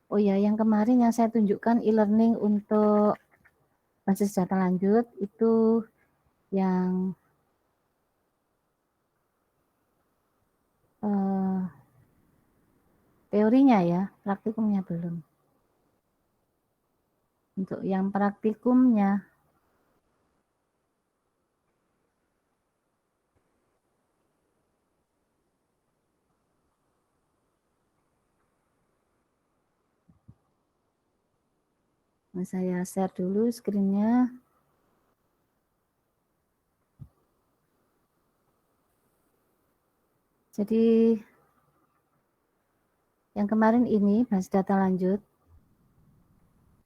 Oh ya, yang kemarin yang saya tunjukkan e-learning untuk basis data lanjut itu yang teorinya ya, praktikumnya belum. Untuk yang praktikumnya, saya share dulu screen-nya. Jadi yang kemarin ini basis data lanjut,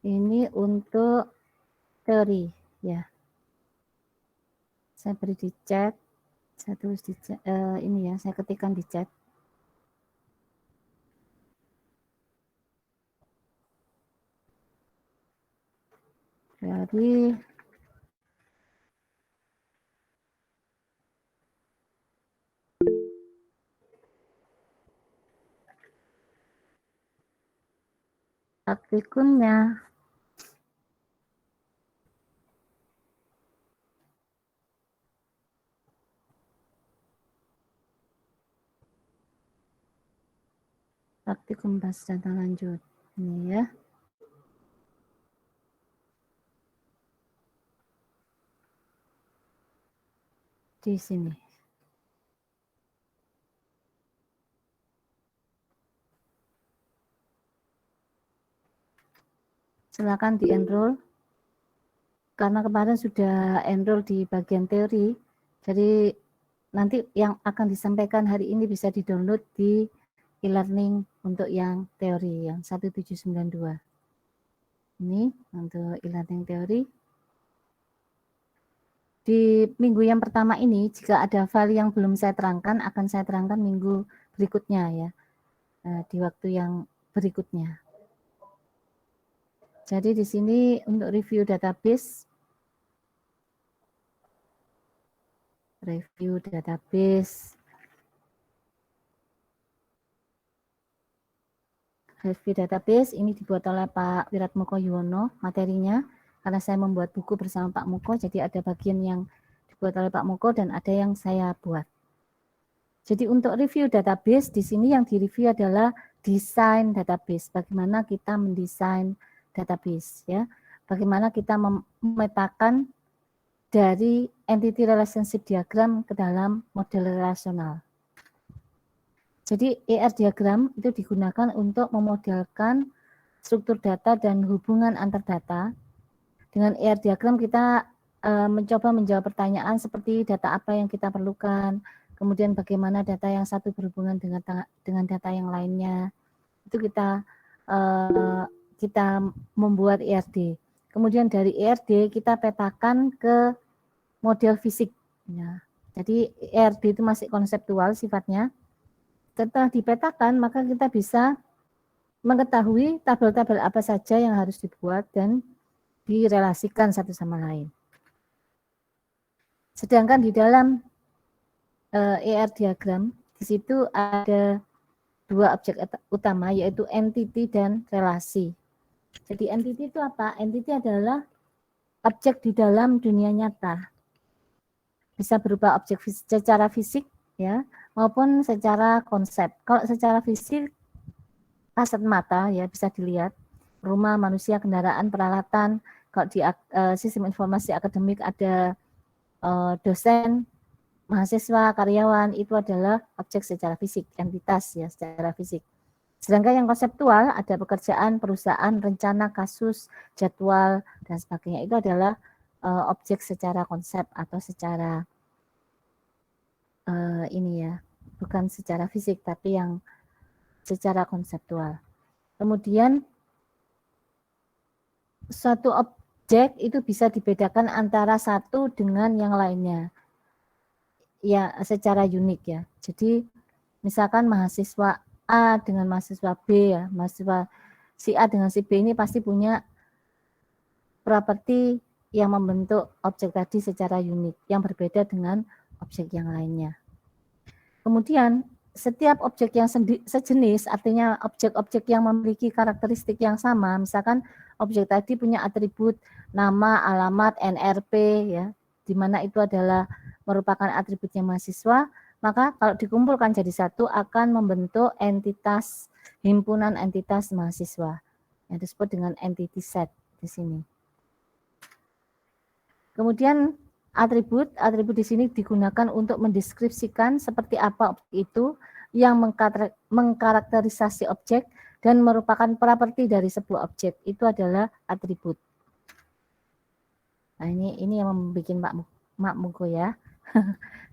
ini untuk teori ya. Saya beri di chat, saya tulis di chat, ini ya, saya ketikkan di chat. Jadi praktikumnya praktikum basis data lanjut ini ya. Di sini. Silakan di-enroll. Karena kemarin sudah enroll di bagian teori, jadi nanti yang akan disampaikan hari ini bisa di-download di e-learning untuk yang teori, yang 1792. Ini untuk e-learning teori. Di minggu yang pertama ini, jika ada file yang belum saya terangkan, akan saya terangkan minggu berikutnya ya, di waktu yang berikutnya. Jadi di sini untuk review database, review database ini dibuat oleh Pak Wiratmoko Yuwono materinya, karena saya membuat buku bersama Pak Muko, jadi ada bagian yang dibuat oleh Pak Muko dan ada yang saya buat. Jadi untuk review database di sini yang direview adalah desain database, bagaimana kita mendesain database ya, bagaimana kita memetakan dari entity relationship diagram ke dalam model relasional. Jadi ER diagram itu digunakan untuk memodelkan struktur data dan hubungan antar data. Dengan ER diagram kita mencoba menjawab pertanyaan seperti data apa yang kita perlukan, kemudian bagaimana data yang satu berhubungan dengan data yang lainnya. Itu kita membuat ERD. Kemudian dari ERD kita petakan ke model fisik. Ya. Jadi ERD itu masih konseptual sifatnya. Setelah dipetakan, maka kita bisa mengetahui tabel-tabel apa saja yang harus dibuat dan direlasikan satu sama lain. Sedangkan di dalam ER diagram, di situ ada dua objek utama, yaitu entity dan relasi. Jadi entity itu apa? Entity adalah objek di dalam dunia nyata. Bisa berupa objek secara fisik, ya, maupun secara konsep. Kalau secara fisik, kasat mata ya bisa dilihat, rumah, manusia, kendaraan, peralatan. Kalau di sistem informasi akademik ada dosen, mahasiswa, karyawan, itu adalah objek secara fisik, entitas ya secara fisik. Sedangkan yang konseptual ada pekerjaan, perusahaan, rencana, kasus, jadwal, dan sebagainya. Itu adalah objek secara konsep atau secara ini ya, bukan secara fisik tapi yang secara konseptual. Kemudian suatu objek itu bisa dibedakan antara satu dengan yang lainnya ya secara unik ya. Jadi misalkan mahasiswa A dengan mahasiswa B ya, mahasiswa si A dengan si B ini pasti punya properti yang membentuk objek tadi secara unik yang berbeda dengan objek yang lainnya. Kemudian setiap objek yang sejenis, artinya objek-objek yang memiliki karakteristik yang sama, misalkan objek tadi punya atribut nama, alamat, NRP, ya, di mana itu adalah merupakan atributnya mahasiswa, maka kalau dikumpulkan jadi satu akan membentuk entitas, himpunan entitas mahasiswa, yang disebut dengan entity set di sini. Kemudian atribut di sini digunakan untuk mendeskripsikan seperti apa objek itu yang mengkarakterisasi objek dan merupakan properti dari sebuah objek. Itu adalah atribut. Nah, ini yang membuat Mak Mugo ya.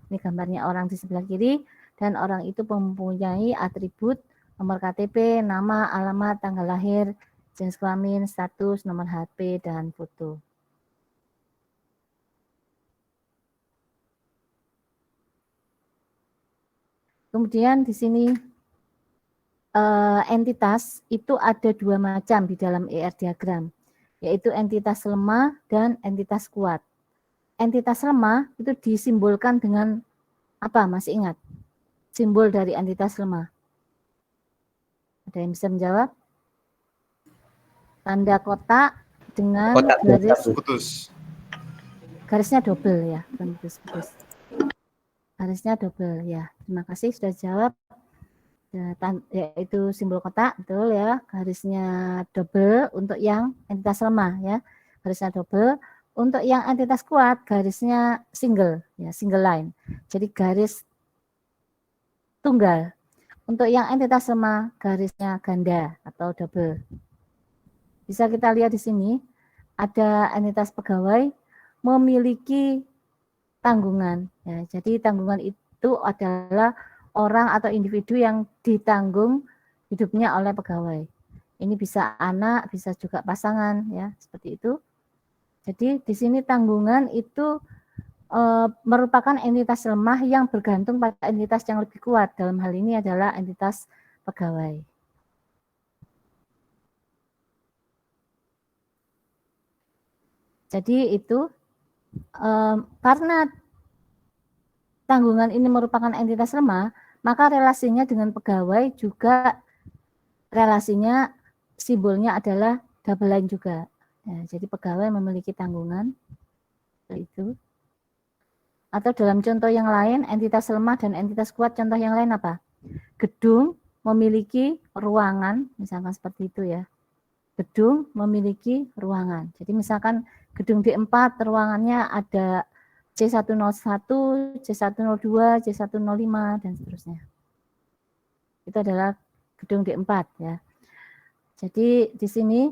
Ini gambarnya orang di sebelah kiri dan orang itu mempunyai atribut nomor KTP, nama, alamat, tanggal lahir, jenis kelamin, status, nomor HP, dan foto. Kemudian di sini entitas itu ada dua macam di dalam ER diagram, yaitu entitas lemah dan entitas kuat. Entitas lemah itu disimbolkan dengan apa? Masih ingat? Simbol dari entitas lemah. Ada yang bisa menjawab? Tanda kotak dengan garis putus. Garisnya double ya, bukan putus-putus. Garisnya double ya. Terima kasih sudah jawab. Yaitu simbol kotak, betul ya, garisnya double untuk yang entitas lemah ya, garisnya double. Untuk yang entitas kuat garisnya single ya, single line, jadi garis tunggal. Untuk yang entitas lemah garisnya ganda atau double. Bisa kita lihat di sini ada entitas pegawai memiliki tanggungan ya, jadi tanggungan itu adalah orang atau individu yang ditanggung hidupnya oleh pegawai. Ini bisa anak, bisa juga pasangan ya, seperti itu. Jadi di sini tanggungan itu merupakan entitas lemah yang bergantung pada entitas yang lebih kuat. Dalam hal ini adalah entitas pegawai. Jadi itu karena tanggungan ini merupakan entitas lemah, maka relasinya dengan pegawai juga relasinya simbolnya adalah double line juga. Ya, jadi pegawai memiliki tanggungan itu. Atau dalam contoh yang lain, entitas lemah dan entitas kuat, contoh yang lain apa? Gedung memiliki ruangan, misalkan seperti itu ya. Gedung memiliki ruangan. Jadi misalkan gedung D4 ruangannya ada C101, C102, C105 dan seterusnya. Itu adalah gedung D4 ya. Jadi di sini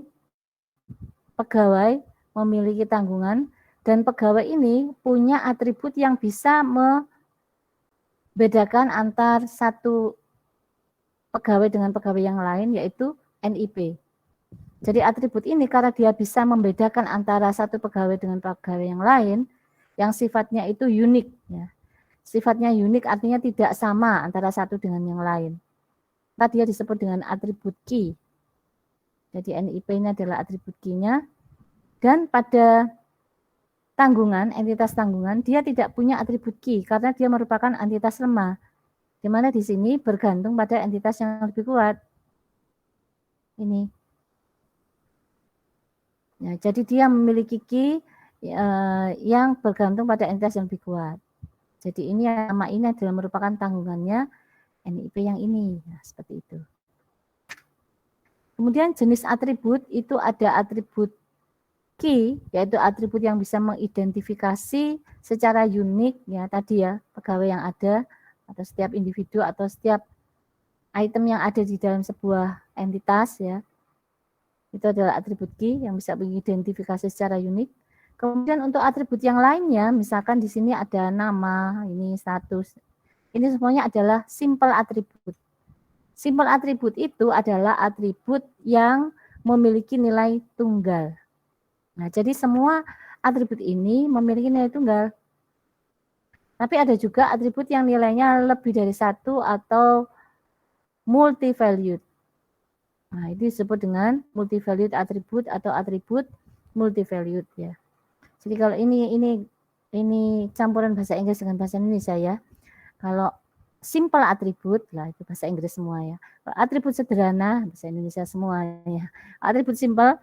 pegawai memiliki tanggungan dan pegawai ini punya atribut yang bisa membedakan antar satu pegawai dengan pegawai yang lain, yaitu NIP. Jadi atribut ini karena dia bisa membedakan antara satu pegawai dengan pegawai yang lain, yang sifatnya itu unik. Ya. Sifatnya unik artinya tidak sama antara satu dengan yang lain. Maka dia disebut dengan atribut key. Jadi NIP ini adalah atribut key-nya. Dan pada tanggungan, entitas tanggungan, dia tidak punya atribut key karena dia merupakan entitas lemah. Di mana di sini bergantung pada entitas yang lebih kuat. Ini. Ya, jadi dia memiliki key yang bergantung pada entitas yang lebih kuat. Jadi ini nama ini adalah merupakan tanggungannya NIP yang ini. Nah, seperti itu. Kemudian jenis atribut itu ada atribut key, yaitu atribut yang bisa mengidentifikasi secara unik ya tadi ya, pegawai yang ada atau setiap individu atau setiap item yang ada di dalam sebuah entitas ya. Itu adalah atribut key yang bisa mengidentifikasi secara unik. Kemudian untuk atribut yang lainnya, misalkan di sini ada nama, ini status. Ini semuanya adalah simple atribut. Simple atribut itu adalah atribut yang memiliki nilai tunggal. Nah, jadi semua atribut ini memiliki nilai tunggal. Tapi ada juga atribut yang nilainya lebih dari satu atau multi-valued. Nah, itu disebut dengan multi-valued atribut atau atribut multi-valued ya. Jadi kalau ini campuran bahasa Inggris dengan bahasa Indonesia ya. Kalau simple atribut, lah itu bahasa Inggris semua ya. Atribut sederhana, bahasa Indonesia semuanya. Atribut simple,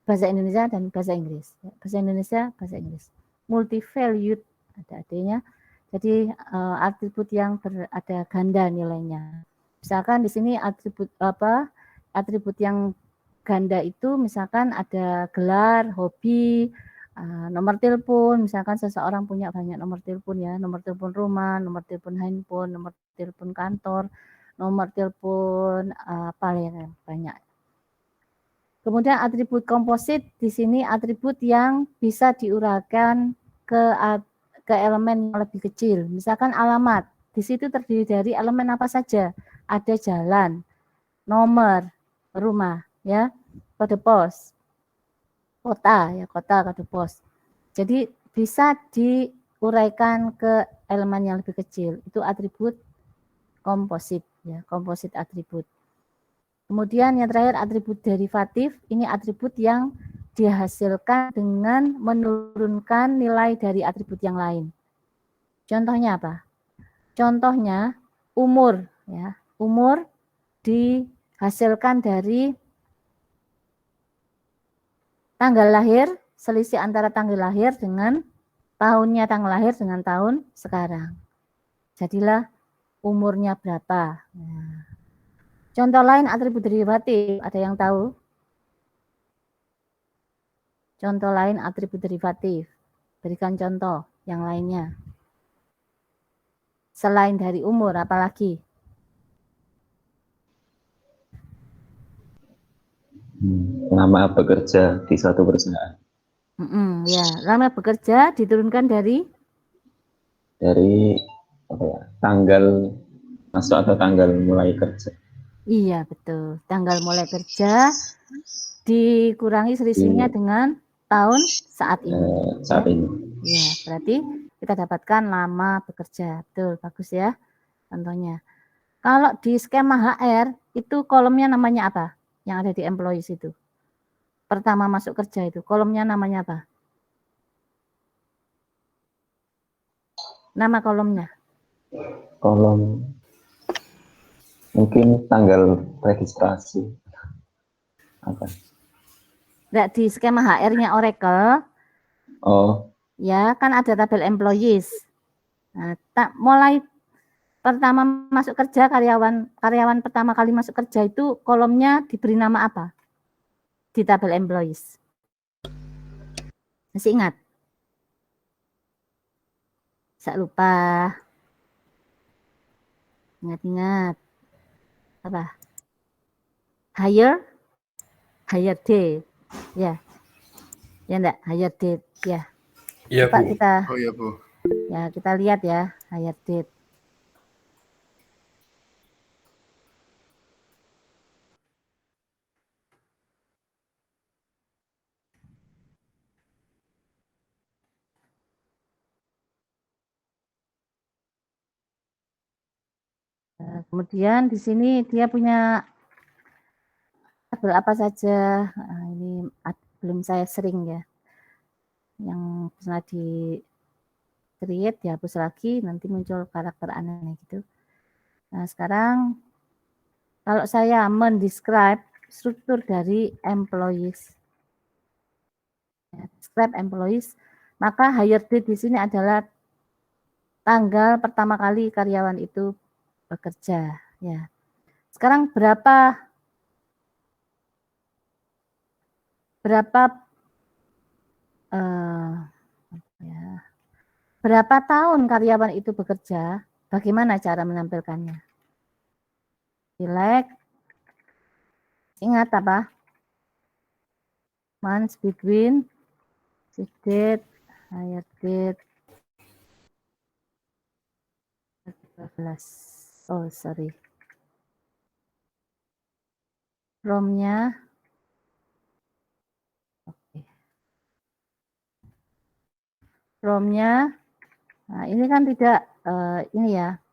bahasa Indonesia dan bahasa Inggris. Bahasa Indonesia, bahasa Inggris. Multi-valued, ada adanya. Jadi atribut yang ada ganda nilainya. Misalkan di sini atribut atribut yang ganda itu misalkan ada gelar, hobi, nomor telepon, misalkan seseorang punya banyak nomor telepon ya, nomor telepon rumah, nomor telepon handphone, nomor telepon kantor, nomor telepon apa ya, banyak. Kemudian atribut komposit di sini atribut yang bisa diuraikan ke elemen yang lebih kecil. Misalkan alamat, di situ terdiri dari elemen apa saja? Ada jalan, nomor, rumah, ya, kode pos, kota, ya kota, kode pos. Jadi bisa diuraikan ke elemen yang lebih kecil. Itu atribut komposit, ya, komposit atribut. Kemudian yang terakhir atribut derivatif, ini atribut yang dihasilkan dengan menurunkan nilai dari atribut yang lain. Contohnya apa? Contohnya umur, ya. Umur dihasilkan dari tanggal lahir, selisih antara tanggal lahir dengan tahunnya tanggal lahir dengan tahun sekarang. Jadilah umurnya berapa. Nah. Contoh lain atribut derivatif, ada yang tahu? Contoh lain atribut derivatif. Berikan contoh yang lainnya. Selain dari umur, apalagi? Nama bekerja di suatu perusahaan. Ya, nama bekerja diturunkan dari apa ya, tanggal masuk atau tanggal mulai kerja. Iya, betul. Tanggal mulai kerja dikurangi selisihnya dengan tahun saat ini. Saat ini. Ya, berarti kita dapatkan lama bekerja. Betul, bagus ya contohnya. Kalau di skema HR, itu kolomnya namanya apa? Yang ada di employees itu. Pertama masuk kerja itu, kolomnya namanya apa? Nama kolomnya? Kolom mungkin tanggal registrasi. Apa? Nggak, di skema HR-nya Oracle, Oh, ya kan ada tabel employees. Nah, mulai pertama masuk kerja, karyawan pertama kali masuk kerja itu kolomnya diberi nama apa? Di tabel employees. Masih ingat? Saya lupa. Ingat-ingat. Apa? Hire date. Ya. Ya enggak? Hire date. Ya. Iya, Coba Bu. kita, Oh iya, Bu. Ya, kita lihat ya, hire date. Kemudian di sini dia punya tabel apa saja. Nah, ini belum saya sering ya. Yang pernah di create dihapus lagi, nanti muncul karakter aneh gitu. Nah, sekarang kalau saya mendescribe struktur dari employees, describe employees, maka hire date di sini adalah tanggal pertama kali karyawan itu bekerja. Ya. Sekarang berapa berapa tahun karyawan itu bekerja? Bagaimana cara menampilkannya? Select. Ingat apa? Months between, date, hire date, 12. Oh, sorry. From-nya. Oke. From-nya. Nah, ini kan tidak ini ya.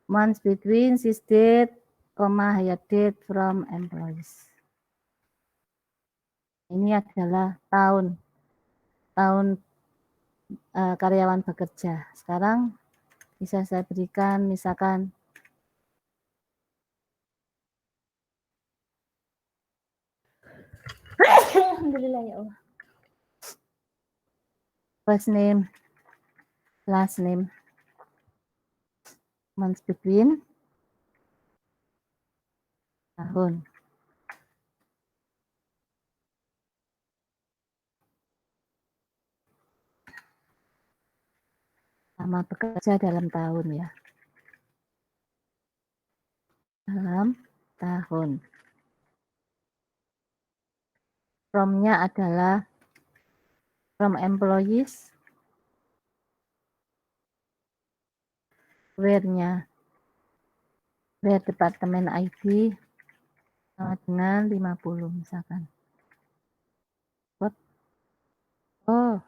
Months between, date, hire date from employees. Ini adalah tahun karyawan bekerja. Sekarang Bisa saya berikan misalkan alhamdulillah ya Allah. First name, last name, months between, tahun. Lama bekerja dalam tahun ya. Dalam tahun. From-nya adalah from employees. Where-nya, where department ID sama dengan 50 misalkan. What? Oh.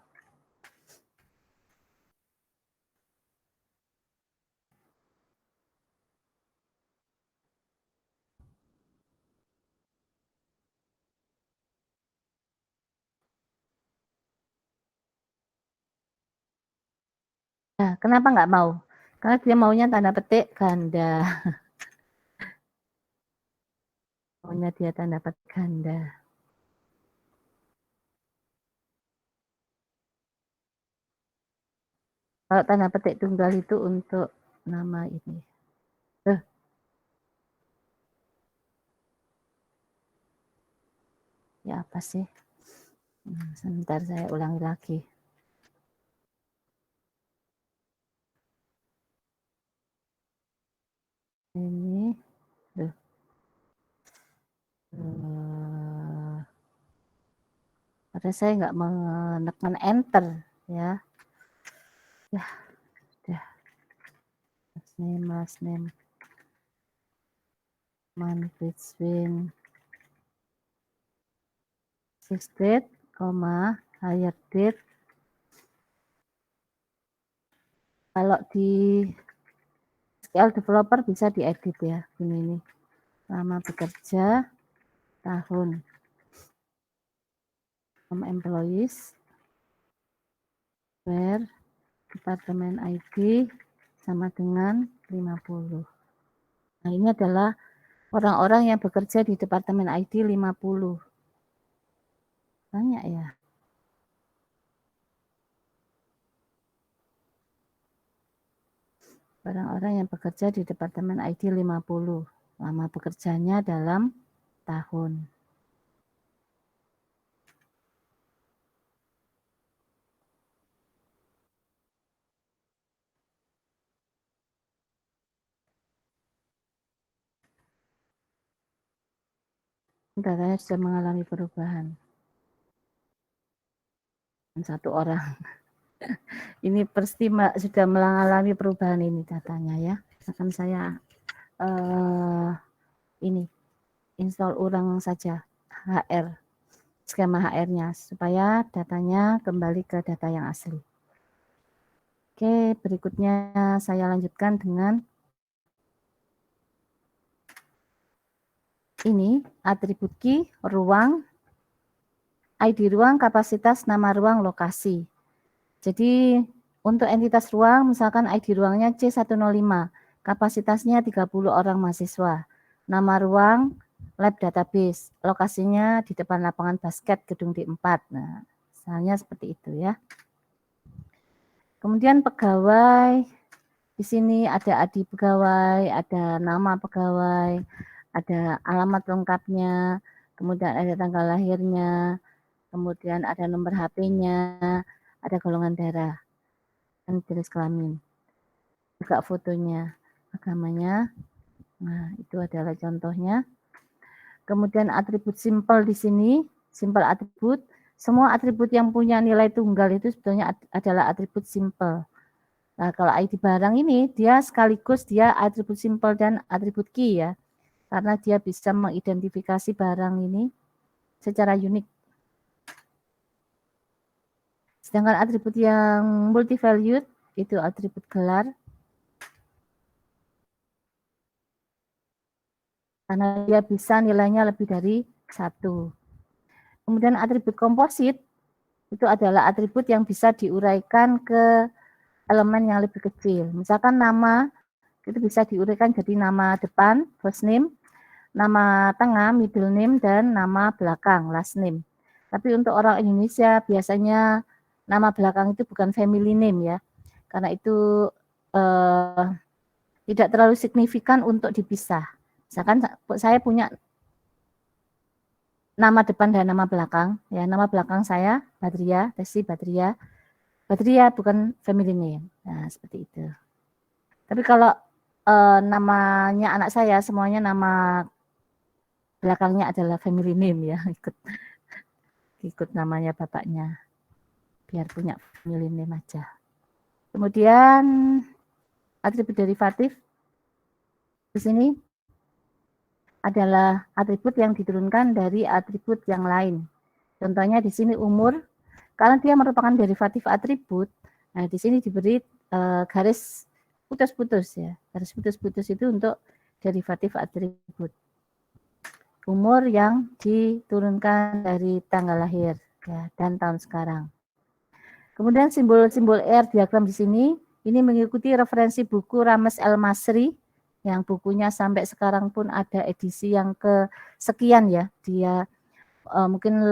Nah, kenapa nggak mau? Karena dia maunya tanda petik ganda. Maunya dia tanda petik ganda. Kalau tanda petik tunggal itu untuk nama ini. Ya apa sih? Sebentar saya ulangi lagi. Ini. Padahal saya nggak menekan enter ya. Ya, udah. Last name, month between, fixed date, hire date. Kalau di SQL developer bisa diedit ya, ini nih. Lama bekerja, tahun. From employees, where department ID sama dengan 50. Nah, ini adalah orang-orang yang bekerja di departemen ID 50. Banyak ya. Orang-orang yang bekerja di departemen ID 50. Lama bekerjanya dalam tahun. Datanya sudah mengalami perubahan. Satu orang. Ini pasti sudah mengalami perubahan ini datanya ya. Akan saya ini install ulang saja HR, skema HR-nya supaya datanya kembali ke data yang asli. Oke, berikutnya saya lanjutkan dengan ini atribut key, ruang, ID ruang, kapasitas, nama ruang, lokasi. Jadi untuk entitas ruang, misalkan ID ruangnya C105, kapasitasnya 30 orang mahasiswa. Nama ruang, lab database, lokasinya di depan lapangan basket gedung D4. Nah, misalnya seperti itu ya. Kemudian pegawai, di sini ada ID pegawai, ada nama pegawai, ada alamat lengkapnya, kemudian ada tanggal lahirnya, kemudian ada nomor HP-nya, ada golongan darah, dan jenis kelamin. Juga fotonya, agamanya. Nah, itu adalah contohnya. Kemudian atribut simple di sini, simple atribut. Semua atribut yang punya nilai tunggal itu sebetulnya adalah atribut simple. Nah, kalau ID barang ini, dia sekaligus dia atribut simple dan atribut key ya. Karena dia bisa mengidentifikasi barang ini secara unik. Sedangkan atribut yang multi-valued, itu atribut gelar. Karena dia bisa nilainya lebih dari 1. Kemudian atribut komposit, itu adalah atribut yang bisa diuraikan ke elemen yang lebih kecil. Misalkan nama itu bisa diuraikan jadi nama depan, first name, nama tengah, middle name, dan nama belakang, last name. Tapi untuk orang Indonesia biasanya nama belakang itu bukan family name ya, karena itu tidak terlalu signifikan untuk dipisah. Misalkan saya punya nama depan dan nama belakang, ya nama belakang saya Badria, Desi Badria. Badria bukan family name. Nah, seperti itu. Tapi kalau namanya anak saya semuanya nama belakangnya adalah family name ya, ikut namanya bapaknya. Biar punya family name aja. Kemudian atribut derivatif di sini adalah atribut yang diturunkan dari atribut yang lain. Contohnya di sini umur, karena dia merupakan derivatif atribut. Nah, di sini diberi garis putus-putus ya. Garis putus-putus itu untuk derivatif atribut. Umur yang diturunkan dari tanggal lahir ya, dan tahun sekarang. Kemudian simbol-simbol R diagram di sini ini mengikuti referensi buku Rames El Masri yang bukunya sampai sekarang pun ada edisi yang kesekian ya. Dia mungkin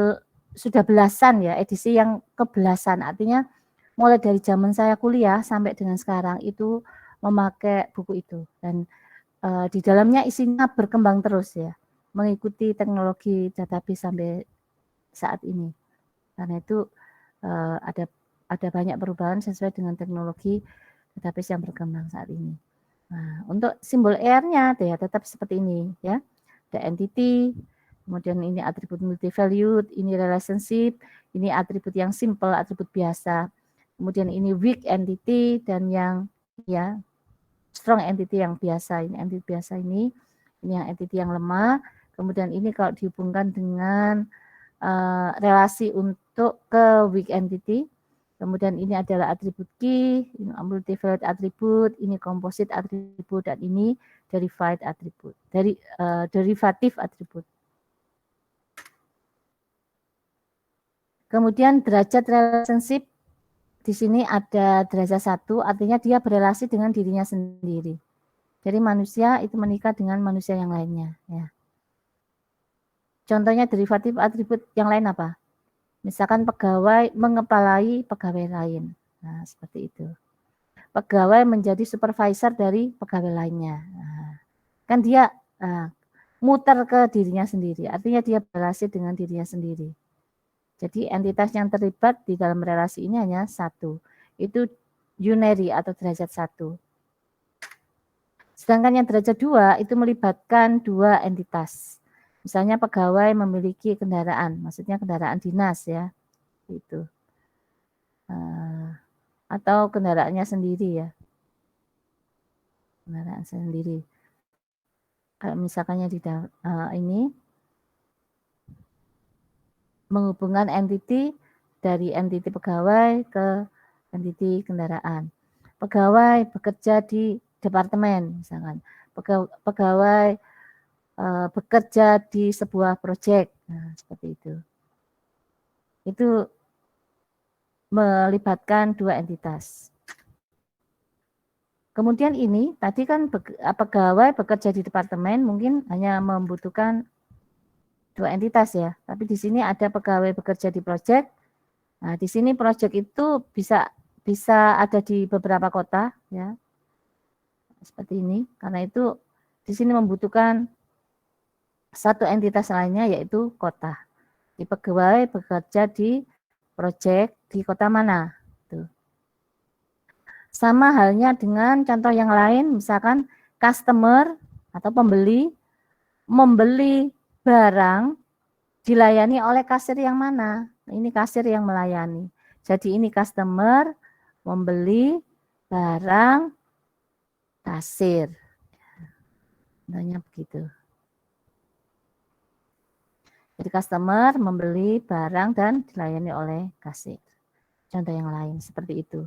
sudah belasan ya, edisi yang kebelasan. Artinya mulai dari zaman saya kuliah sampai dengan sekarang itu memakai buku itu. Dan di dalamnya isinya berkembang terus ya, mengikuti teknologi database sampai saat ini. Karena itu ada banyak perubahan sesuai dengan teknologi database yang berkembang saat ini. Nah, untuk simbol R-nya ya tetap seperti ini ya. Ada entity, kemudian ini atribut multi-valued, ini relationship, ini atribut yang simple, atribut biasa. Kemudian ini weak entity dan yang ya strong entity yang biasa. Ini entity biasa ini yang entity yang lemah. Kemudian ini kalau dihubungkan dengan relasi untuk ke weak entity. Kemudian ini adalah atribut key, ini multi-valued atribut, ini composite atribut, dan ini derivative atribut. Derivatif atribut. Kemudian derajat relationship di sini ada derajat 1, artinya dia berelasi dengan dirinya sendiri. Jadi manusia itu menikah dengan manusia yang lainnya. Ya. Contohnya derivatif atribut yang lain apa? Misalkan pegawai mengepalai pegawai lain. Nah, seperti itu. Pegawai menjadi supervisor dari pegawai lainnya. Nah, kan dia muter ke dirinya sendiri. Artinya dia berelasi dengan dirinya sendiri. Jadi entitas yang terlibat di dalam relasi ini hanya satu. Itu unary atau derajat 1. Sedangkan yang derajat 2 itu melibatkan 2 entitas. Misalnya pegawai memiliki kendaraan, maksudnya kendaraan dinas ya, itu. Atau kendaraannya sendiri ya, kendaraan sendiri. Kalau misalkannya di ini menghubungkan entity dari entity pegawai ke entity kendaraan. Pegawai bekerja di departemen, misalkan. Pegawai bekerja di sebuah proyek, nah, seperti itu. Itu melibatkan 2 entitas. Kemudian ini tadi kan pegawai bekerja di departemen mungkin hanya membutuhkan 2 entitas ya. Tapi di sini ada pegawai bekerja di proyek. Nah, di sini proyek itu bisa ada di beberapa kota ya. Seperti ini. Karena itu di sini membutuhkan 1 entitas lainnya yaitu kota. Di pegawai bekerja di proyek di kota mana? Tuh. Sama halnya dengan contoh yang lain, misalkan customer atau pembeli membeli barang dilayani oleh kasir yang mana? Ini kasir yang melayani. Jadi ini customer membeli barang kasir. Contohnya begitu. Jadi customer membeli barang dan dilayani oleh kasir. Contoh yang lain seperti itu.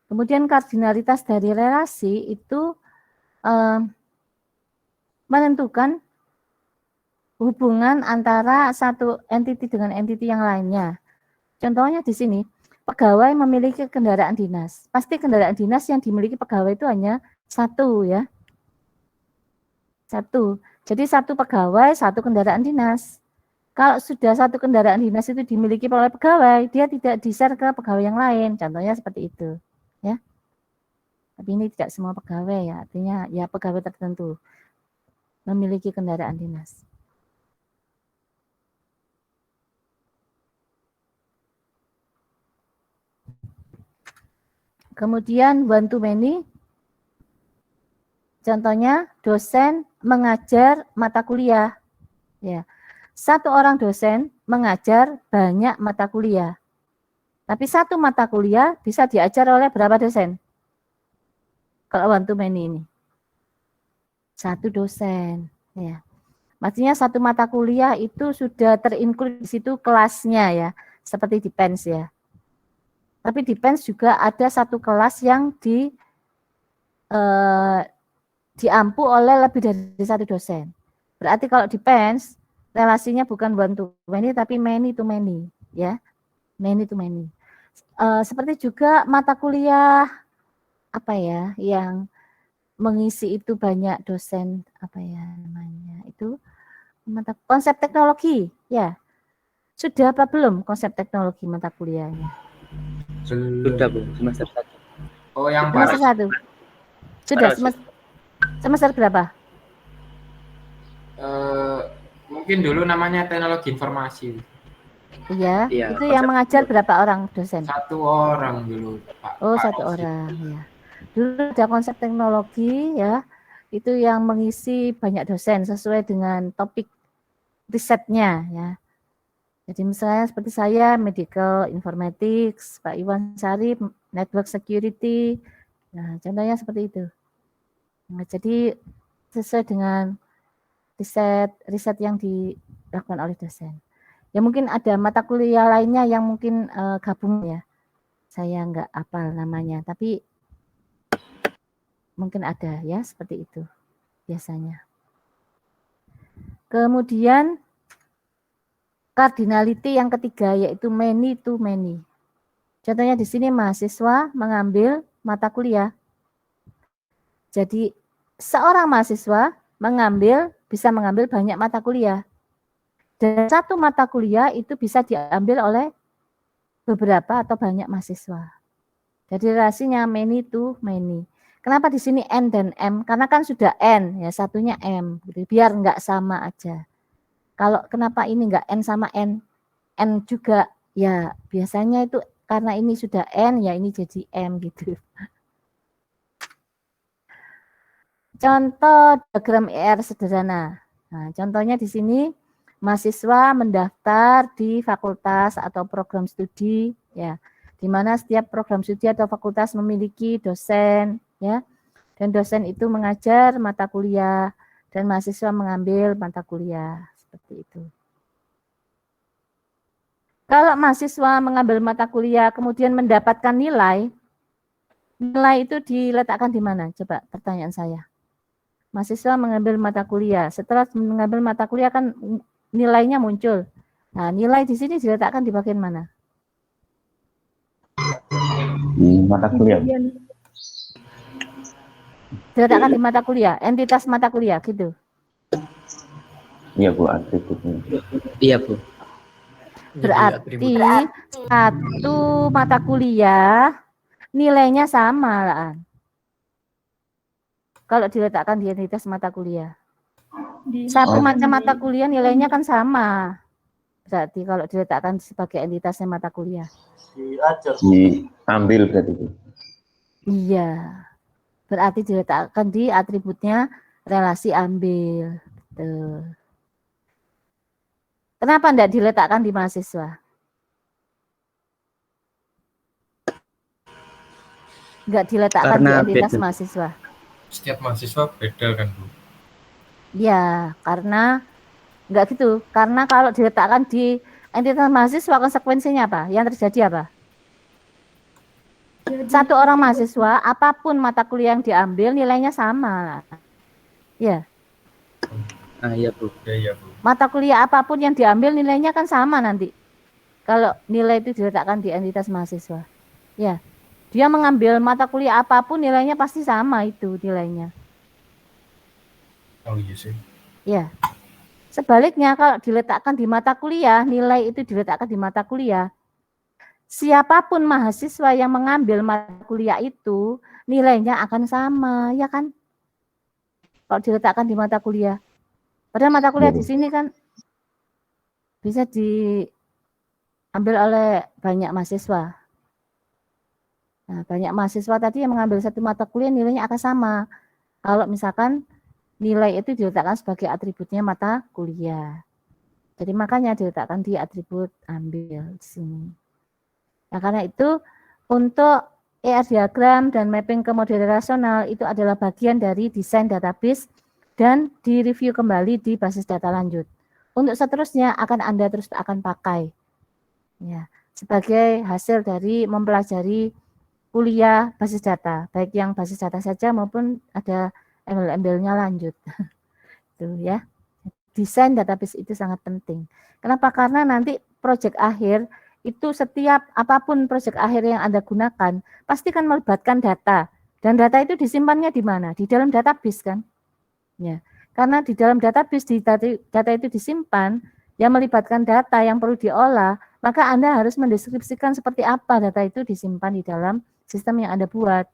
Kemudian kardinalitas dari relasi itu menentukan hubungan antara satu entity dengan entity yang lainnya. Contohnya di sini, pegawai memiliki kendaraan dinas. Pasti kendaraan dinas yang dimiliki pegawai itu hanya satu ya. Satu. Jadi satu pegawai, satu kendaraan dinas. Kalau sudah satu kendaraan dinas itu dimiliki oleh pegawai, dia tidak di-share ke pegawai yang lain. Contohnya seperti itu. Ya. Tapi ini tidak semua pegawai ya. Artinya ya pegawai tertentu memiliki kendaraan dinas. Kemudian one to many. Contohnya dosen mengajar mata kuliah. Ya. Satu orang dosen mengajar banyak mata kuliah. Tapi satu mata kuliah bisa diajar oleh berapa dosen? Kalau one to many ini. Satu dosen. Ya. Maksudnya satu mata kuliah itu sudah terinclude di situ kelasnya ya. Seperti di PENS ya. Tapi di PENS juga ada satu kelas yang diampu oleh lebih dari satu dosen. Berarti kalau di PENS relasinya bukan one to many tapi many to many ya. Many to many. Seperti juga mata kuliah apa ya yang mengisi itu banyak dosen apa ya namanya itu mata konsep teknologi ya. Sudah apa belum konsep teknologi mata kuliahnya? Sudah Bu, semester 1. Oh, yang Semester baru. 1. Sudah semester berapa? Mungkin dulu namanya teknologi informasi. Iya, Iya, itu yang mengajar berapa orang dosen? Satu orang dulu, Pak. Oh, Pak satu Osi. orang ya. Dulu ada konsep teknologi ya, itu yang mengisi banyak dosen sesuai dengan topik risetnya ya. Jadi misalnya seperti saya medical informatics, Pak Iwan Sarip network security. Nah, contohnya seperti itu. Nah, jadi sesuai dengan riset yang dilakukan oleh dosen. Ya mungkin ada mata kuliah lainnya yang mungkin gabung ya. Saya nggak hafal namanya, tapi mungkin ada ya seperti itu biasanya. Kemudian cardinality yang ketiga yaitu many to many. Contohnya di sini mahasiswa mengambil mata kuliah. Jadi seorang mahasiswa bisa mengambil banyak mata kuliah. Dan satu mata kuliah itu bisa diambil oleh beberapa atau banyak mahasiswa. Jadi relasinya many to many. Kenapa di sini N dan M? Karena kan sudah N, ya satunya M. Biar nggak sama aja. Kalau kenapa ini nggak N sama N? N juga, ya biasanya itu karena ini sudah N, ya ini jadi M gitu. Contoh diagram ER sederhana. Nah, contohnya di sini mahasiswa mendaftar di fakultas atau program studi, ya, di mana setiap program studi atau fakultas memiliki dosen, ya, dan dosen itu mengajar mata kuliah dan mahasiswa mengambil mata kuliah seperti itu. Kalau mahasiswa mengambil mata kuliah kemudian mendapatkan nilai itu diletakkan di mana? Coba pertanyaan saya. Mahasiswa mengambil mata kuliah. Setelah mengambil mata kuliah kan nilainya muncul. Nah, nilai di sini diletakkan di bagian mana? Di mata kuliah. Diletakkan di mata kuliah, entitas mata kuliah gitu. Iya Bu, atributnya. Iya Bu. Berarti satu mata kuliah nilainya sama lah. Kalau diletakkan di entitas mata kuliah. Satu macam mata kuliah nilainya kan sama. Berarti kalau diletakkan sebagai entitasnya mata kuliah. Diambil berarti Bu. Iya. Berarti diletakkan di atributnya relasi ambil. Tuh. Kenapa enggak diletakkan di mahasiswa? Enggak diletakkan Karena di entitas beda. mahasiswa. Setiap mahasiswa beda kan Bu? Ya, karena enggak gitu. Karena kalau diletakkan di entitas mahasiswa konsekuensinya apa? Yang terjadi apa? Satu orang mahasiswa, apapun mata kuliah yang diambil nilainya sama. Ya. Ah iya Bu. Iya Bu. Mata kuliah apapun yang diambil nilainya kan sama nanti. kalau nilai itu diletakkan di entitas mahasiswa. Ya, dia mengambil mata kuliah apapun nilainya pasti sama itu nilainya. Oh iya sih. Ya. Sebaliknya kalau diletakkan di mata kuliah, nilai itu diletakkan di mata kuliah. Siapapun mahasiswa yang mengambil mata kuliah itu, nilainya akan sama, ya kan? Kalau diletakkan di mata kuliah. Padahal mata kuliah di sini kan bisa diambil oleh banyak mahasiswa. Nah, banyak mahasiswa tadi yang mengambil satu mata kuliah nilainya akan sama. Kalau misalkan nilai itu diletakkan sebagai atributnya mata kuliah. Jadi makanya diletakkan di atribut ambil di sini. Nah, karena itu untuk ER diagram dan mapping ke model relasional itu adalah bagian dari desain database dan direview kembali di basis data lanjut. Untuk seterusnya Anda terus akan pakai. Ya, sebagai hasil dari mempelajari kuliah basis data, baik yang basis data saja maupun ada embel-embelnya lanjut. Tuh ya. Desain database itu sangat penting. Kenapa? Karena nanti proyek akhir itu setiap apapun proyek akhir yang Anda gunakan pasti kan melibatkan data. Dan data itu disimpannya di mana? Di dalam database kan? Ya. Karena di dalam database data itu disimpan yang melibatkan data yang perlu diolah, maka Anda harus mendeskripsikan seperti apa data itu disimpan di dalam sistem yang Anda buat.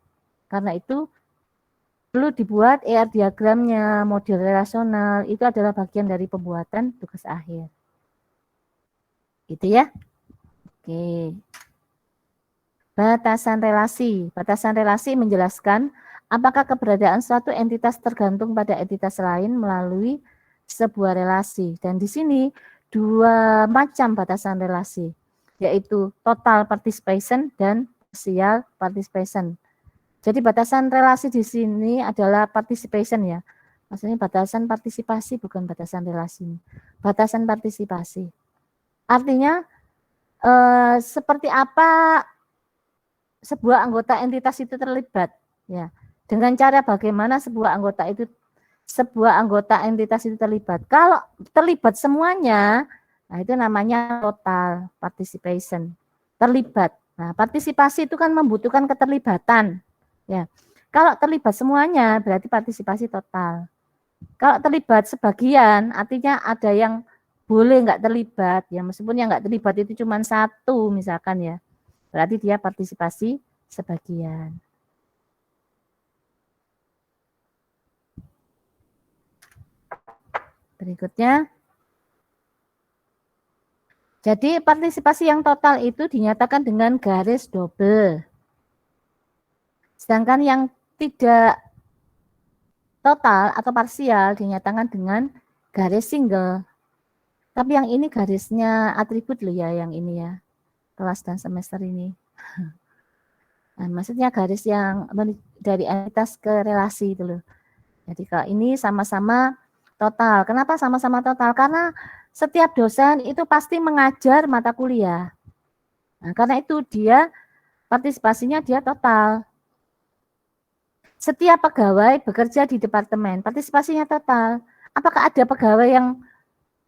Karena itu perlu dibuat ER diagramnya, model relasional, itu adalah bagian dari pembuatan tugas akhir. Gitu ya. Oke. Batasan relasi. Batasan relasi menjelaskan apakah keberadaan suatu entitas tergantung pada entitas lain melalui sebuah relasi. Dan di sini dua macam batasan relasi, yaitu total participation dan partial participation. Jadi batasan relasi di sini adalah participation ya. Maksudnya batasan partisipasi bukan batasan relasi. Batasan partisipasi. Artinya seperti apa sebuah anggota entitas itu terlibat ya. Dengan cara bagaimana sebuah anggota entitas itu terlibat. Kalau terlibat semuanya, nah itu namanya total participation. Terlibat. Nah, partisipasi itu kan membutuhkan keterlibatan. Ya. Kalau terlibat semuanya berarti partisipasi total. Kalau terlibat sebagian artinya ada yang boleh nggak terlibat ya, meskipun yang nggak terlibat itu cuma satu misalkan ya, berarti dia partisipasi sebagian. Berikutnya, jadi partisipasi yang total itu dinyatakan dengan garis double. Sedangkan yang tidak total atau parsial dinyatakan dengan garis single. Tapi yang ini garisnya atribut loh ya, yang ini ya, kelas dan semester ini. Nah, maksudnya garis yang dari entitas ke relasi itu loh. Jadi kalau ini sama-sama total. Kenapa sama-sama total? Karena setiap dosen itu pasti mengajar mata kuliah. Nah, karena itu dia partisipasinya dia total. Setiap pegawai bekerja di departemen, partisipasinya total. Apakah ada pegawai yang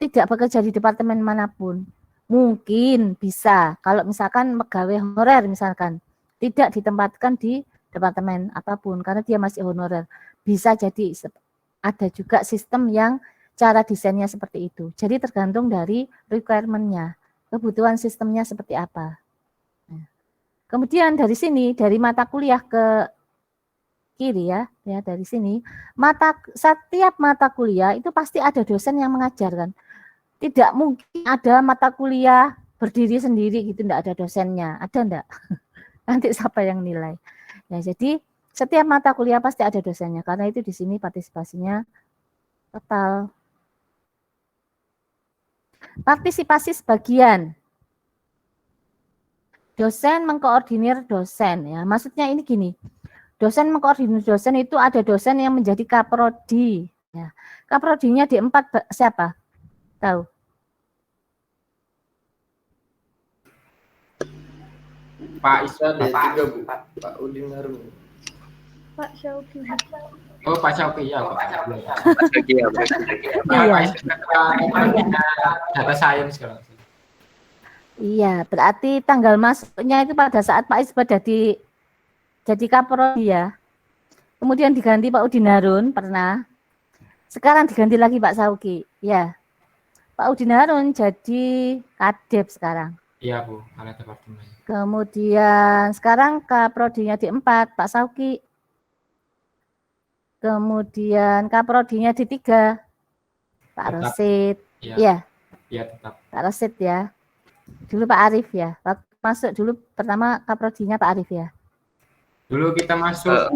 tidak bekerja di departemen manapun? Mungkin bisa, kalau misalkan pegawai honorer misalkan, tidak ditempatkan di departemen apapun, karena dia masih honorer. Bisa jadi ada juga sistem yang cara desainnya seperti itu. Jadi tergantung dari requirement-nya, kebutuhan sistemnya seperti apa. Kemudian dari sini, dari mata kuliah ke kiri ya dari sini, setiap mata kuliah itu pasti ada dosen yang mengajarkan. Tidak mungkin ada mata kuliah berdiri sendiri gitu, enggak ada dosennya. Ada enggak? Nanti siapa yang nilai? Ya, jadi setiap mata kuliah pasti ada dosennya, karena itu di sini partisipasinya total. Partisipasi sebagian. Dosen mengkoordinir dosen ya. Maksudnya ini gini. Dosen mengkoordinir dosen itu ada dosen yang menjadi kaprodi. Ya. Kaprodinya di 4 siapa? Tahu? Pak Isa Ada 3 Bu. Pak Udin Harun. Pak Syauki. Oh, Pak Syauki ya, Pak. Lagi ya, Pak. Iya. Pak Isa ketua data science kalau. Iya, berarti tanggal masuknya itu pada saat Pak Isbat jadi kaprodi ya. Kemudian diganti Pak Udin Harun pernah. Sekarang diganti lagi Pak Sauki. Ya. Pak Udin Harun jadi kadep sekarang. Iya Bu, ada departemen. Kemudian sekarang kaprodinya di 4 Pak Sauki. Kemudian kaprodinya di 3 Pak Tetap. Rosid. Iya. Iya, Iya tetap. Pak Rosid ya. Dulu Pak Arif ya. Waktu masuk dulu pertama kaprodinya Pak Arif ya. Dulu kita masuk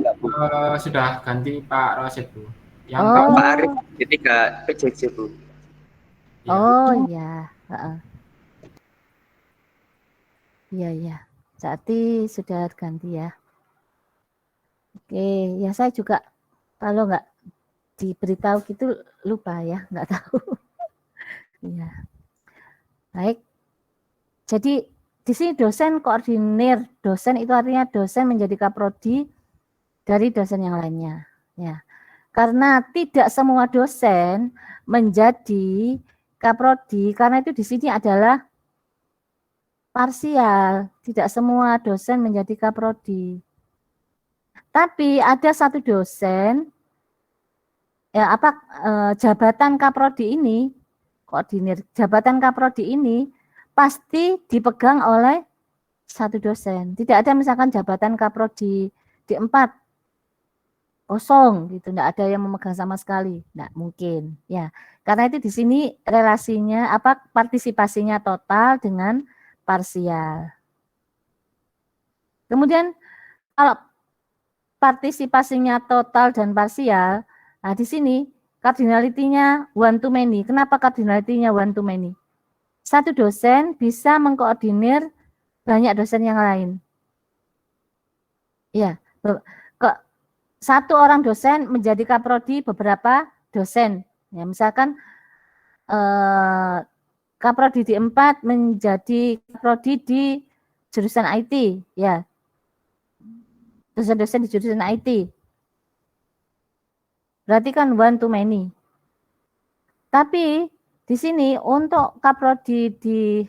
sudah ganti Pak Rosid Bu. Yang Oh. Pak Arif ketiga PJJ Bu. Iya. Oh iya. Heeh. Iya iya. Berarti sudah ganti ya. Oke, ya saya juga kalau nggak diberitahu gitu lupa ya, nggak tahu. Iya. Baik. Jadi di sini dosen koordinir, dosen itu artinya dosen menjadi kaprodi dari dosen yang lainnya. Ya. Karena tidak semua dosen menjadi kaprodi, karena itu di sini adalah parsial, tidak semua dosen menjadi kaprodi. Tapi ada satu dosen, ya jabatan kaprodi ini, koordinir jabatan kaprodi ini pasti dipegang oleh satu dosen. Tidak ada misalkan jabatan kaprodi di 4 kosong gitu, tidak ada yang memegang sama sekali, tidak mungkin. Ya, karena itu di sini relasinya partisipasinya total dengan parsial. Kemudian kalau partisipasinya total dan parsial, nah di sini cardinality-nya one to many. Kenapa cardinality-nya one to many? Satu dosen bisa mengkoordinir banyak dosen yang lain. Ya, satu orang dosen menjadi kaprodi beberapa dosen. Ya, misalkan kaprodi di 4 menjadi kaprodi di jurusan IT, ya. Dosen-dosen di jurusan IT. Berarti kan one to many. Tapi di sini untuk kaprodi di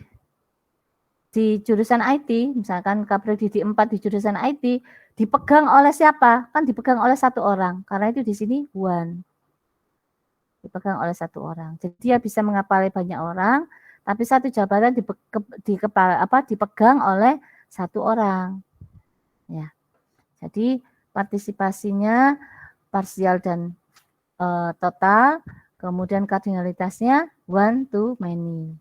jurusan IT, misalkan kaprodi di 4 di jurusan IT, dipegang oleh siapa? Kan dipegang oleh satu orang. Karena itu di sini one. Dipegang oleh satu orang. Jadi dia bisa mengapali banyak orang, tapi satu jabatan dipegang oleh satu orang. Ya. Jadi partisipasinya parsial dan total, kemudian kardinalitasnya one to many.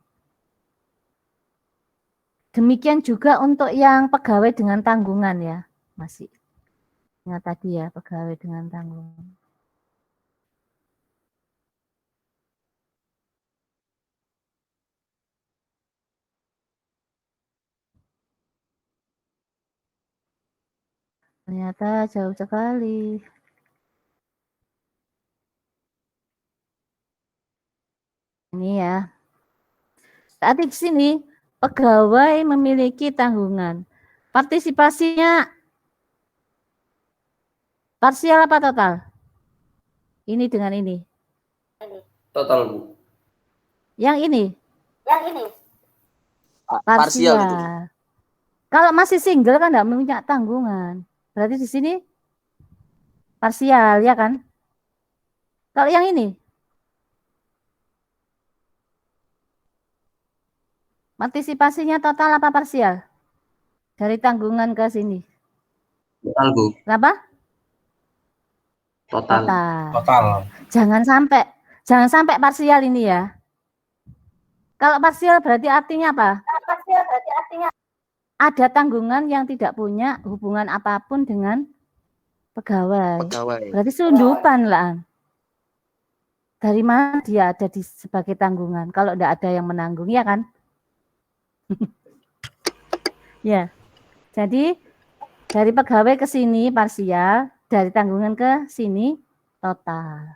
Demikian juga untuk yang pegawai dengan tanggungan ya, masih ingat tadi ya, pegawai dengan tanggungan. Ternyata jauh sekali. Ini ya. Saat di sini pegawai memiliki tanggungan. Partisipasinya parsial apa total? Ini dengan ini. Total Bu. Yang ini? Yang ini. Parsial. Itu. Kalau masih single kan tidak punya tanggungan. Berarti di sini parsial ya kan? Kalau yang ini? Partisipasinya total apa parsial? Dari tanggungan ke sini. Total Bu. Kenapa? Total. Total. Jangan sampai parsial ini ya. Kalau parsial berarti artinya apa? Parsial berarti artinya ada tanggungan yang tidak punya hubungan apapun dengan pegawai. Berarti sundupan lah. Dari mana dia ada sebagai tanggungan? Kalau tidak ada yang menanggung, ya kan? Ya. Jadi dari pegawai ke sini parsial, dari tanggungan ke sini total.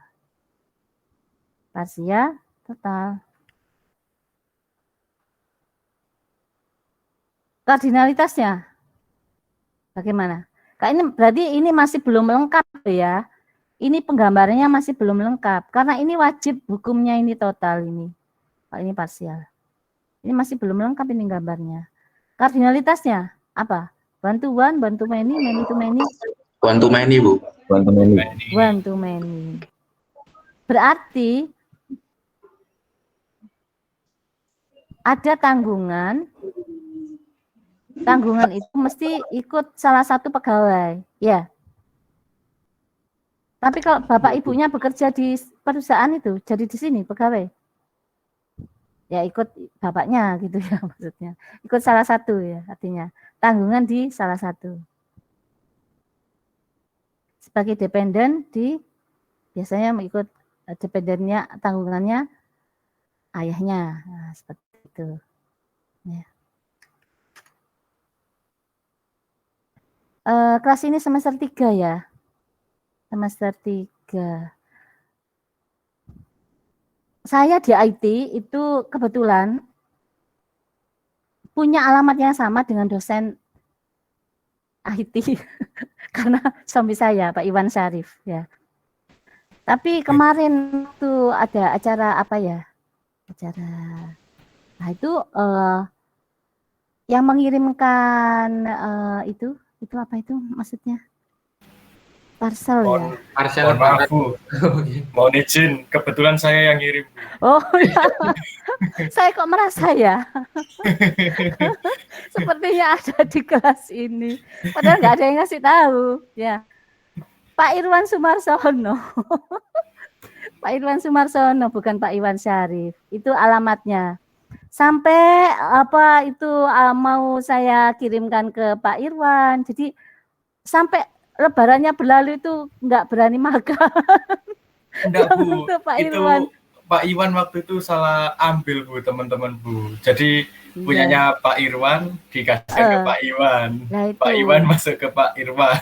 Parsial, total. Kardinalitasnya bagaimana? Ini berarti ini masih belum lengkap ya. Ini penggambarannya masih belum lengkap karena ini wajib hukumnya ini total ini. Ini parsial. Ini masih belum lengkap ini gambarnya. Kardinalitasnya apa? One to one to many to many. One to many, Bu. One to many. One to many. Berarti ada tanggungan. Tanggungan itu mesti ikut salah satu pegawai, ya. Tapi kalau bapak ibunya bekerja di perusahaan itu, jadi di sini pegawai, ya ikut bapaknya gitu ya maksudnya. Ikut salah satu ya artinya tanggungan di salah satu. Sebagai dependen di biasanya mengikut dependennya tanggungannya ayahnya, nah, seperti itu. Ya. Kelas ini semester 3 ya. Semester 3. Saya di IT itu kebetulan punya alamat yang sama dengan dosen IT karena suami saya Pak Iwan Syarif ya. Tapi kemarin tuh ada acara apa ya? Acara. Nah itu yang mengirimkan itu apa itu maksudnya? Parcel ya. Parcel Mohon maaf, Bu. Mohon izin, kebetulan saya yang ngirim. Oh ya. Saya kok merasa ya. Sepertinya ada di kelas ini. Padahal nggak ada yang ngasih tahu. Ya. Pak Irwan Sumarsono. Pak Irwan Sumarsono bukan Pak Iwan Syarif. Itu alamatnya. Sampai apa itu mau saya kirimkan ke Pak Irwan. Jadi sampai Lebarannya berlalu itu nggak berani makan. Enggak, Bu. Pak Itu Irwan. Pak Iwan waktu itu salah ambil, Bu, teman-teman, Bu. Jadi punyanya Pak Irwan dikasihkan ke Pak Iwan. Nah, itu. Pak Iwan masuk ke Pak Irwan.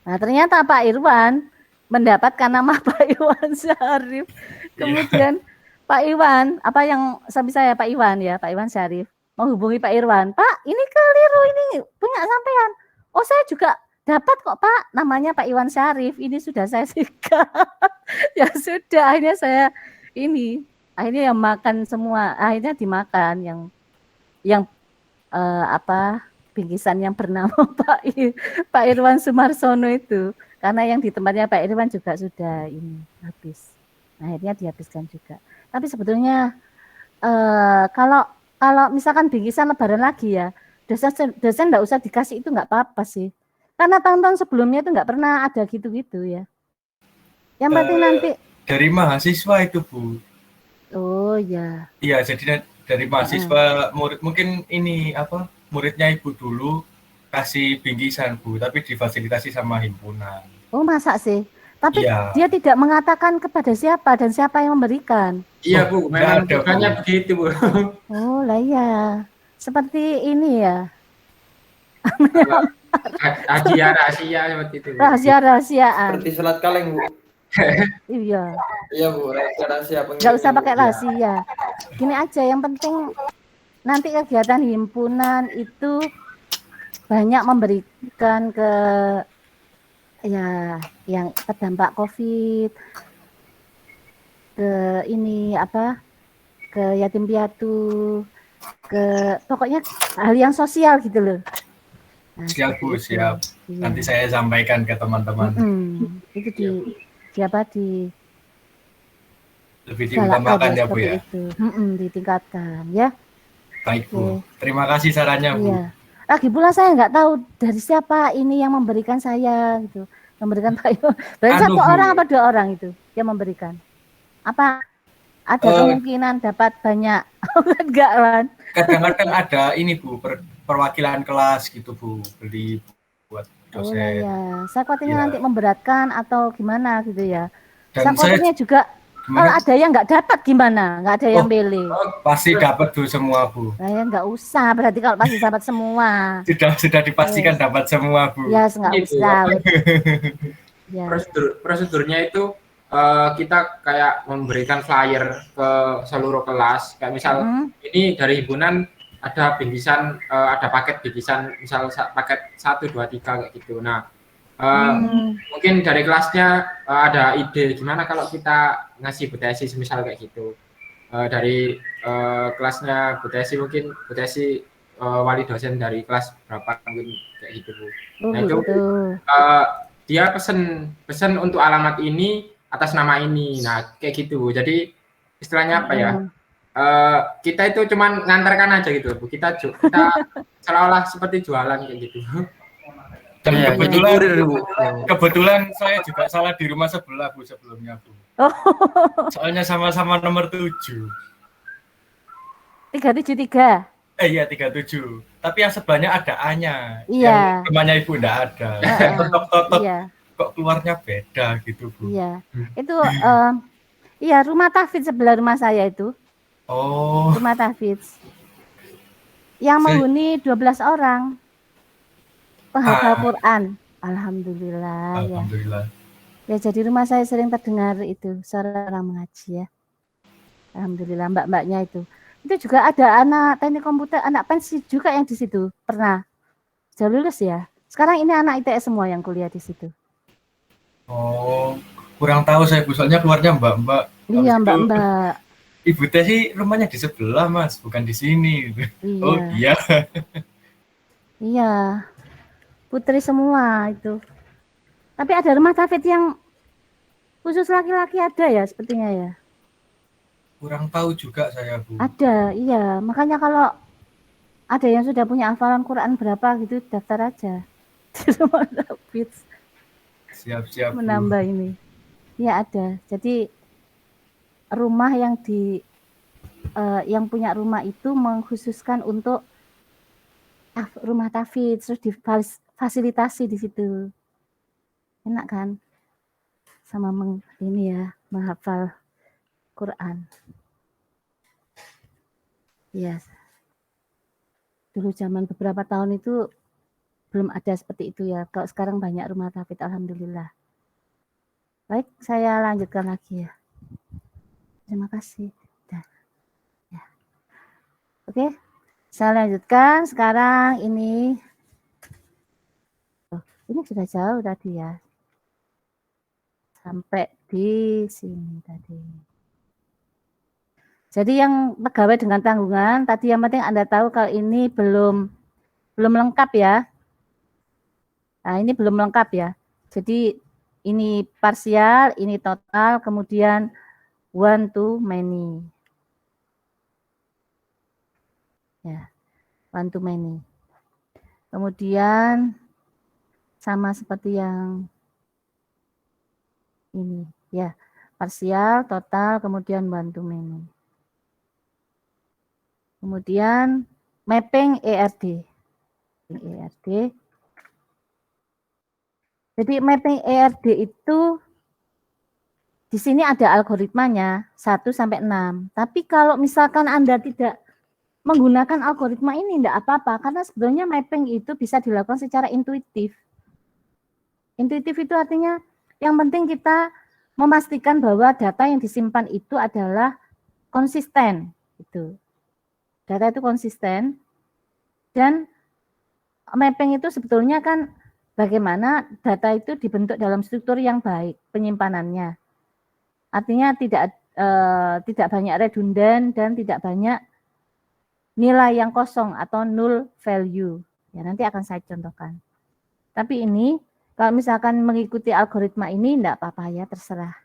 Nah, ternyata Pak Irwan mendapatkan nama Pak Iwan Syarif. Kemudian Pak Iwan, apa yang suami saya Pak Iwan ya, Pak Iwan Syarif menghubungi Pak Irwan. Pak, ini keliru, ini punya sampean. Oh, saya juga dapat kok Pak, namanya Pak Iwan Syarif. Ini sudah saya sikat. Ya sudah, akhirnya saya akhirnya yang makan semua, akhirnya dimakan yang bingkisan yang bernama Pak Irwan Sumarsono itu. Karena yang di tempatnya Pak Irwan juga sudah habis. Nah, akhirnya dihabiskan juga. Tapi sebetulnya kalau misalkan bingkisan lebaran lagi ya, dosen enggak usah dikasih itu enggak apa-apa sih. Karena tahun-tahun sebelumnya itu enggak pernah ada gitu-gitu ya. Yang penting nanti dari mahasiswa itu, Bu. Oh ya. Iya, jadi dari mahasiswa murid mungkin muridnya Ibu dulu kasih bingkisan, Bu, tapi difasilitasi sama himpunan. Oh, masa sih? Tapi iya. dia tidak mengatakan kepada siapa dan siapa yang memberikan. Iya, Bu, memang bukannya begitu, Bu. Oh, lah ya. Seperti ini ya. Rahasia seperti itu. Rahasia-rahasiaan. Seperti selat kaleng, Bu. Iya. Iya, Bu, rahasia. Nggak usah pakai rahasia. Gini aja, yang penting nanti kegiatan himpunan itu banyak memberikan ke ya yang terdampak COVID, ke ke yatim piatu, ke pokoknya hal yang sosial gitu loh. Nah, siap, Bu, siap. Iya. Nanti saya sampaikan ke teman-teman. Itu lebih diutamakan ya, Bu, ya. Ditingkatkan ya. Baik, Bu. Terima kasih sarannya, Bu. Iya. Lagi pula saya nggak tahu dari siapa ini yang memberikan saya gitu, memberikan Pak Iwan. Berarti satu orang apa 2 orang itu yang memberikan? Apa ada kemungkinan dapat banyak? Enggak kan? Kadang-kadang ada ini, Bu, perwakilan kelas gitu, Bu, beli buat dosen. Oh ya, saya khawatirnya nanti memberatkan atau gimana gitu ya. Dan saya khawatirnya juga kalau ada yang nggak dapat gimana? Nggak ada yang pilih. Pasti dapat, Bu, semua, Bu. Nah, ya nggak usah, berarti kalau pasti dapat semua. Sudah dipastikan dapat semua, Bu. Ya, nggak usah. Ya. Prosedurnya itu kita kayak memberikan flyer ke seluruh kelas. Kayak misal ini dari himpunan ada bingkisan, ada paket bingkisan, misal paket 1, 2, 3 kayak gitu. Nah, mungkin dari kelasnya ada ide gimana kalau kita ngasih BTS misal kayak gitu. Dari kelasnya Bu Tesi mungkin Bu Tesi wali dosen dari kelas berapa mungkin kayak gitu Bu. Oh Nah itu gitu. dia pesen untuk alamat ini atas nama ini. Nah kayak gitu Bu. Jadi istilahnya apa ya? Kita itu cuman ngantarkan aja gitu Bu. Kita seolah-olah seperti jualan kayak gitu. Dan Iya, jadi kurir, Bu. kebetulan saya juga salah di rumah sebelah Bu sebelumnya Bu. Oh. Soalnya sama-sama nomor 7. 373. Iya 37. Tapi yang sebelahnya ada A-nya. Iya. Yang rumahnya Ibu enggak ada. Totok-totok Iya. kok keluarnya beda gitu Bu. Iya. Itu iya rumah tahfidz sebelah rumah saya itu. Oh. Rumah tahfidz. Yang menghuni 12 orang. Penghafal Quran. Alhamdulillah, Alhamdulillah. ya. Jadi rumah saya sering terdengar itu suara orang mengaji ya. Alhamdulillah mbak-mbaknya itu. Itu juga ada anak teknik komputer, anak pensi juga yang di situ pernah. Sudah lulus ya. Sekarang ini anak ITS semua yang kuliah di situ. Oh, kurang tahu saya Bu, soalnya keluarnya mbak-mbak. Iya mbak-mbak. Ibu Tesi rumahnya di sebelah Mas, bukan di sini. Iya. Oh iya. Iya. Putri semua itu. Tapi ada rumah tahfidz yang khusus laki-laki ada ya sepertinya ya. Kurang tahu juga saya Bu. Ada, iya. Makanya kalau ada yang sudah punya hafalan Quran berapa gitu daftar aja di rumah tahfidz. Siap-siap Bu. Menambah ini. Ya ada. Jadi rumah yang yang punya rumah itu mengkhususkan untuk rumah tahfidz, terus difasilitasi di situ. Enak kan? Sama ini ya, menghafal Quran. Iya. Dulu zaman beberapa tahun itu belum ada seperti itu ya. Kalau sekarang banyak rumah tahfidz, alhamdulillah. Baik, saya lanjutkan lagi ya. Terima kasih. Ya. Oke, saya lanjutkan sekarang ini. Ini sudah jauh tadi ya. Sampai di sini tadi. Jadi yang pegawai dengan tanggungan, tadi yang penting Anda tahu kalau ini belum lengkap ya. Nah, ini belum lengkap ya. Jadi ini parsial, ini total, kemudian one to many. Ya, one to many. Kemudian sama seperti yang ini ya, parsial, total, kemudian one to many. Kemudian mapping ERD. Jadi mapping ERD itu di sini ada algoritmanya 1 sampai 6. Tapi kalau misalkan Anda tidak menggunakan algoritma ini tidak apa-apa karena sebenarnya mapping itu bisa dilakukan secara intuitif. Intuitif itu artinya yang penting kita memastikan bahwa data yang disimpan itu adalah konsisten. Gitu. Data itu konsisten dan mapping itu sebetulnya kan bagaimana data itu dibentuk dalam struktur yang baik penyimpanannya. Artinya tidak banyak redundan dan tidak banyak nilai yang kosong atau null value. Ya, nanti akan saya contohkan. Tapi ini kalau misalkan mengikuti algoritma ini enggak apa-apa ya, terserah.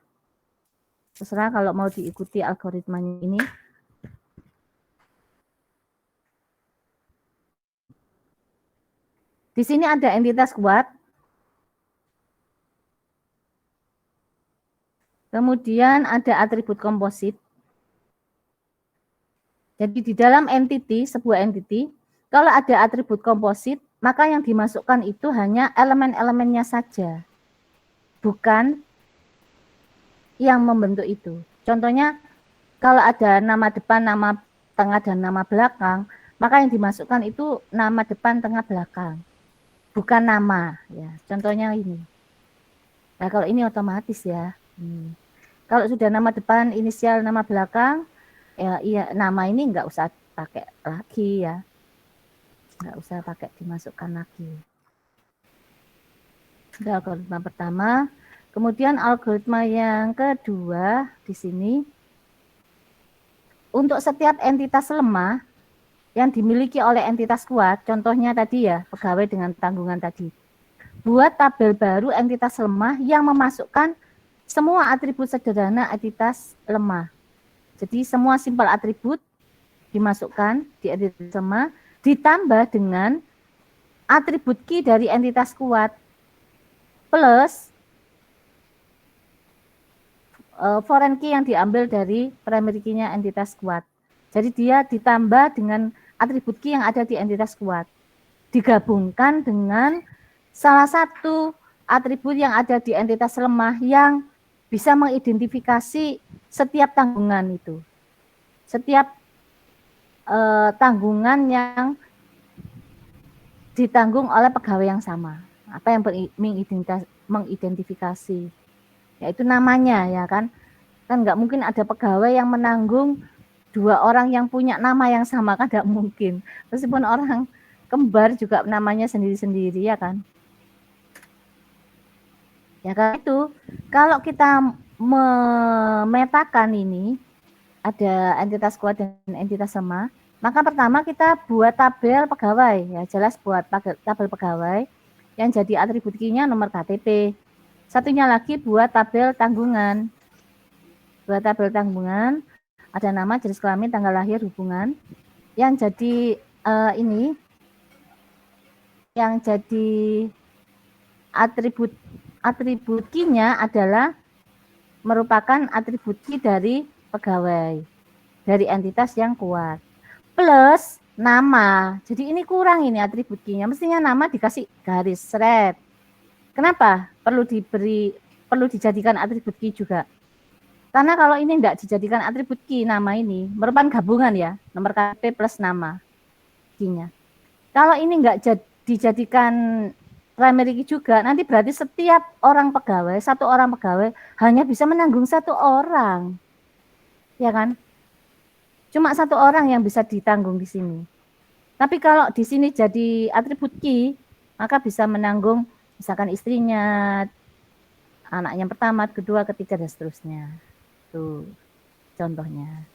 Terserah kalau mau diikuti algoritmanya ini. Di sini ada entitas kuat. Kemudian ada atribut komposit. Jadi di dalam entity, sebuah entity, kalau ada atribut komposit, maka yang dimasukkan itu hanya elemen-elemennya saja, bukan yang membentuk itu. Contohnya, kalau ada nama depan, nama tengah, dan nama belakang, maka yang dimasukkan itu nama depan, tengah, belakang, bukan nama. Ya, contohnya ini. Nah, kalau ini otomatis ya. Kalau sudah nama depan, inisial, nama belakang, ya iya, nama ini nggak usah pakai lagi ya. Nggak usah pakai dimasukkan lagi. Itu algoritma pertama. Kemudian algoritma yang kedua di sini untuk setiap entitas lemah yang dimiliki oleh entitas kuat, contohnya tadi ya, pegawai dengan tanggungan tadi. Buat tabel baru entitas lemah yang memasukkan semua atribut sederhana entitas lemah. Jadi semua simpel atribut dimasukkan di entitas lemah, ditambah dengan atribut key dari entitas kuat, plus foreign key yang diambil dari primary key-nya entitas kuat. Jadi dia ditambah dengan atribut key yang ada di entitas kuat. Digabungkan dengan salah satu atribut yang ada di entitas lemah yang bisa mengidentifikasi setiap tanggungan itu. Setiap tanggungan yang ditanggung oleh pegawai yang sama. Apa yang mengidentifikasi? Yaitu namanya, ya kan? Kan nggak mungkin ada pegawai yang menanggung 2 orang yang punya nama yang sama, kan nggak mungkin. Meskipun orang kembar juga namanya sendiri-sendiri, ya kan? Ya kan itu. Kalau kita memetakan ini, ada entitas kuat dan entitas lemah, maka pertama kita buat tabel pegawai, ya jelas buat tabel pegawai yang jadi atribut key-nya nomor KTP. Satunya lagi buat tabel tanggungan. Buat tabel tanggungan ada nama, jenis kelamin, tanggal lahir, hubungan. Yang jadi ini yang jadi atribut key-nya adalah merupakan atribut key dari pegawai, dari entitas yang kuat, plus nama. Jadi ini kurang ini atribut key-nya, mestinya nama dikasih garis red. Kenapa perlu dijadikan atribut key juga? Karena kalau ini tidak dijadikan atribut key, nama ini merupakan gabungan ya, nomor KTP plus nama key-nya. Kalau ini enggak dijadikan primary key juga, nanti berarti setiap orang pegawai, satu orang pegawai hanya bisa menanggung 1 orang. Ya kan? Cuma 1 orang yang bisa ditanggung di sini. Tapi kalau di sini jadi atribut key, maka bisa menanggung misalkan istrinya, anak yang pertama, kedua, ketiga, dan seterusnya. Tuh contohnya.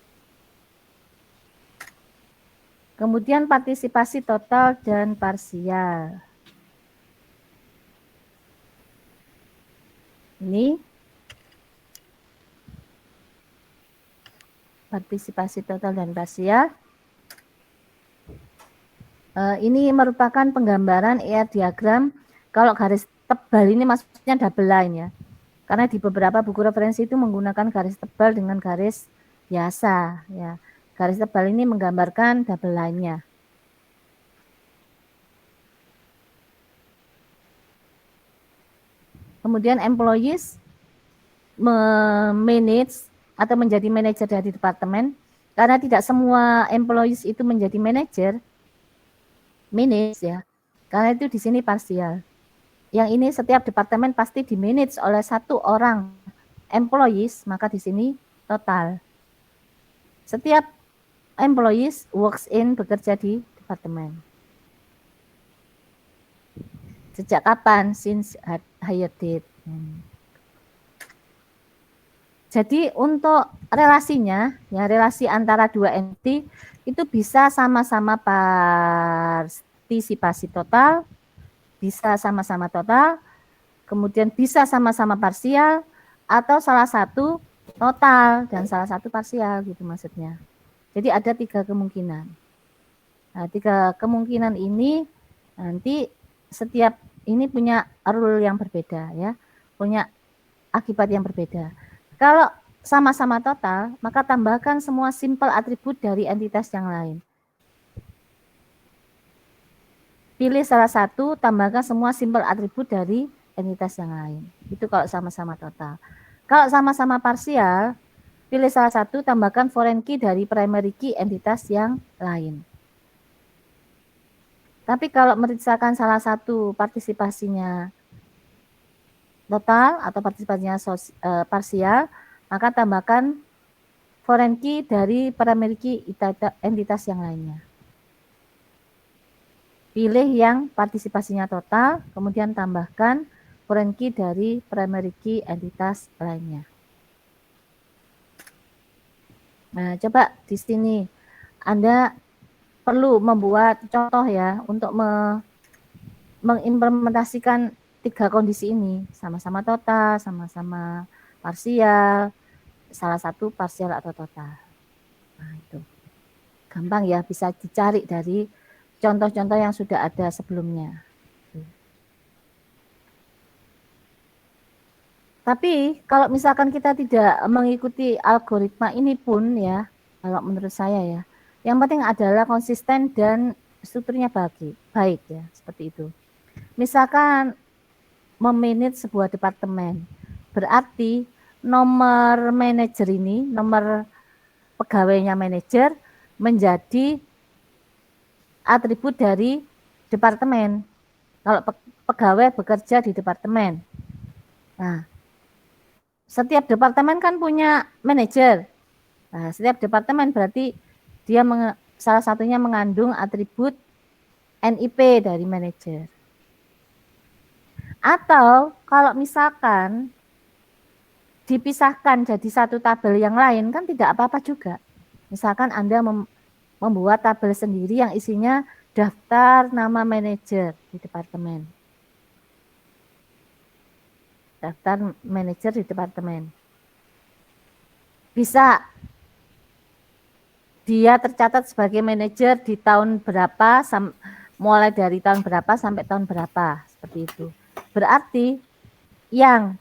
Kemudian partisipasi total dan parsial. Ini partisipasi total dan parsial. Ini merupakan penggambaran ER diagram. Kalau garis tebal ini maksudnya double line ya. Karena di beberapa buku referensi itu menggunakan garis tebal dengan garis biasa ya. Garis tebal ini menggambarkan double line-nya. Kemudian employees manage atau menjadi manajer dari departemen, karena tidak semua employees itu menjadi manajer, manage ya. Karena itu di sini parsial. Yang ini setiap departemen pasti di-manage oleh 1 orang employees, maka di sini total. Setiap employees works in, bekerja di departemen. Sejak kapan? Since hire date. Jadi untuk relasinya, ya relasi antara 2 entity itu bisa sama-sama partisipasi total, bisa sama-sama total, kemudian bisa sama-sama parsial, atau salah satu total dan salah satu parsial gitu maksudnya. Jadi ada 3 kemungkinan. Nah, 3 kemungkinan ini nanti setiap ini punya rule yang berbeda ya, punya akibat yang berbeda. Kalau sama-sama total, maka tambahkan semua simple atribut dari entitas yang lain. Pilih salah satu, tambahkan semua simple atribut dari entitas yang lain. Itu kalau sama-sama total. Kalau sama-sama parsial, pilih salah satu, tambahkan foreign key dari primary key entitas yang lain. Tapi kalau misalkan salah satu partisipasinya total atau partisipasinya parsial, maka tambahkan foreign key dari primary key entitas yang lainnya. Pilih yang partisipasinya total, kemudian tambahkan foreign key dari primary key entitas lainnya. Nah, coba di sini Anda perlu membuat contoh ya untuk mengimplementasikan 3 kondisi ini, sama-sama total, sama-sama parsial, salah satu parsial atau total. Nah, itu gampang ya, bisa dicari dari contoh-contoh yang sudah ada sebelumnya. Tapi kalau misalkan kita tidak mengikuti algoritma ini pun ya, kalau menurut saya ya, yang penting adalah konsisten dan strukturnya baik ya, seperti itu. Misalkan memanage sebuah departemen, berarti nomor manajer ini, nomor pegawainya manajer menjadi atribut dari departemen. Kalau pegawai bekerja di departemen. Nah, setiap departemen kan punya manajer. Nah, setiap departemen berarti dia salah satunya mengandung atribut NIP dari manajer. Atau kalau misalkan dipisahkan jadi satu tabel yang lain kan tidak apa-apa juga. Misalkan Anda membuat tabel sendiri yang isinya daftar nama manajer di departemen. Daftar manajer di departemen. Bisa dia tercatat sebagai manajer di tahun berapa, mulai dari tahun berapa sampai tahun berapa, seperti itu. Berarti yang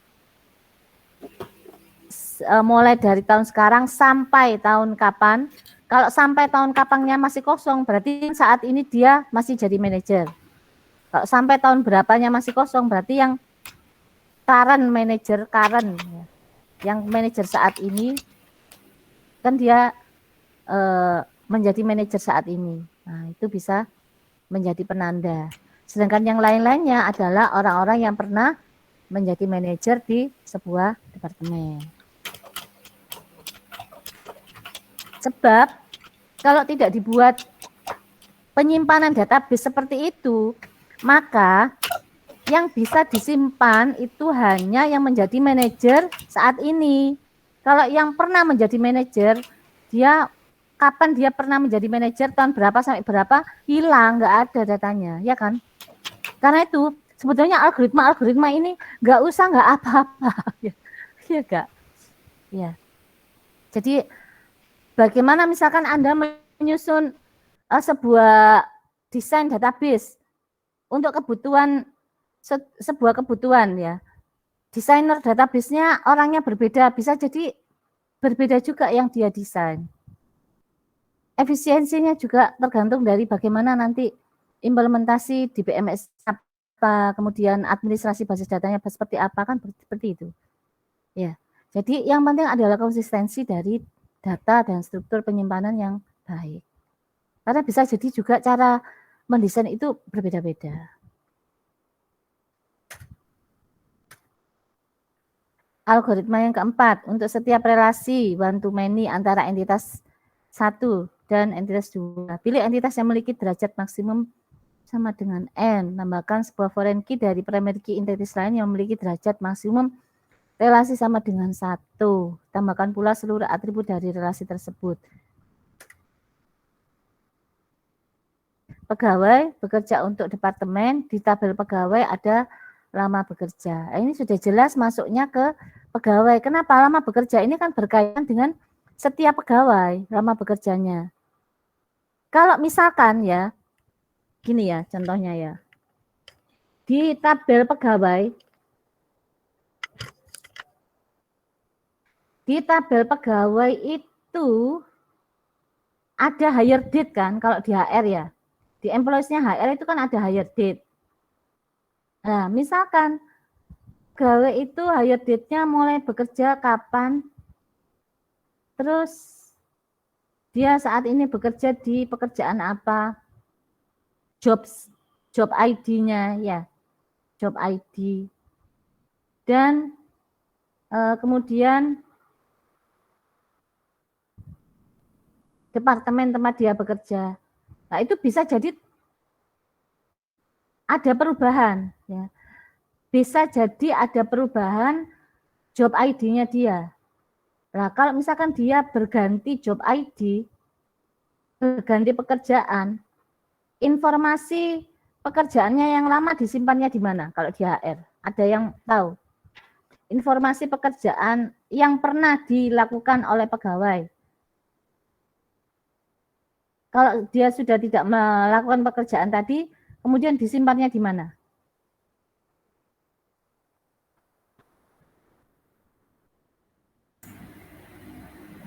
mulai dari tahun sekarang sampai tahun kapan, kalau sampai tahun kapannya masih kosong, berarti saat ini dia masih jadi manajer. Kalau sampai tahun berapanya masih kosong, berarti yang current manager, yang manajer saat ini kan dia menjadi manajer saat ini. Nah, itu bisa menjadi penanda. Sedangkan yang lain-lainnya adalah orang-orang yang pernah menjadi manajer di sebuah departemen. Sebab kalau tidak dibuat penyimpanan database seperti itu, maka yang bisa disimpan itu hanya yang menjadi manajer saat ini. Kalau yang pernah menjadi manajer, kapan dia pernah menjadi manajer, tahun berapa sampai berapa, hilang, nggak ada datanya, ya kan? Karena itu sebetulnya algoritma ini nggak apa-apa, ya nggak? Ya. Jadi bagaimana misalkan Anda menyusun sebuah desain database untuk sebuah kebutuhan ya. Desainer database-nya orangnya berbeda, bisa jadi berbeda juga yang dia desain. Efisiensinya juga tergantung dari bagaimana nanti implementasi di BMS apa, kemudian administrasi basis datanya seperti apa, kan seperti itu. Ya. Jadi yang penting adalah konsistensi dari data dan struktur penyimpanan yang baik. Karena bisa jadi juga cara mendesain itu berbeda-beda. Algoritma yang keempat, untuk setiap relasi one to many antara entitas 1 dan entitas 2. Pilih entitas yang memiliki derajat maksimum sama dengan N. Tambahkan sebuah foreign key dari primary key entitas lain yang memiliki derajat maksimum relasi sama dengan 1. Tambahkan pula seluruh atribut dari relasi tersebut. Pegawai bekerja untuk departemen, di tabel pegawai ada lama bekerja. Ini sudah jelas masuknya ke pegawai. Kenapa lama bekerja? Ini kan berkaitan dengan setiap pegawai, lama bekerjanya. Kalau misalkan ya, gini ya contohnya ya. Di tabel pegawai, itu ada hire date kan, kalau di HR ya. Di employees-nya HR itu kan ada hire date. Nah, misalkan pegawai itu hire date-nya mulai bekerja kapan, terus dia saat ini bekerja di pekerjaan apa, job ID-nya ya, job ID, dan kemudian departemen tempat dia bekerja. Nah, itu bisa jadi ada perubahan ya. Bisa jadi ada perubahan job ID-nya dia. Nah, kalau misalkan dia berganti job ID, berganti pekerjaan, informasi pekerjaannya yang lama disimpannya di mana kalau di HR? Ada yang tahu? Informasi pekerjaan yang pernah dilakukan oleh pegawai. Kalau dia sudah tidak melakukan pekerjaan tadi, kemudian disimpannya di mana?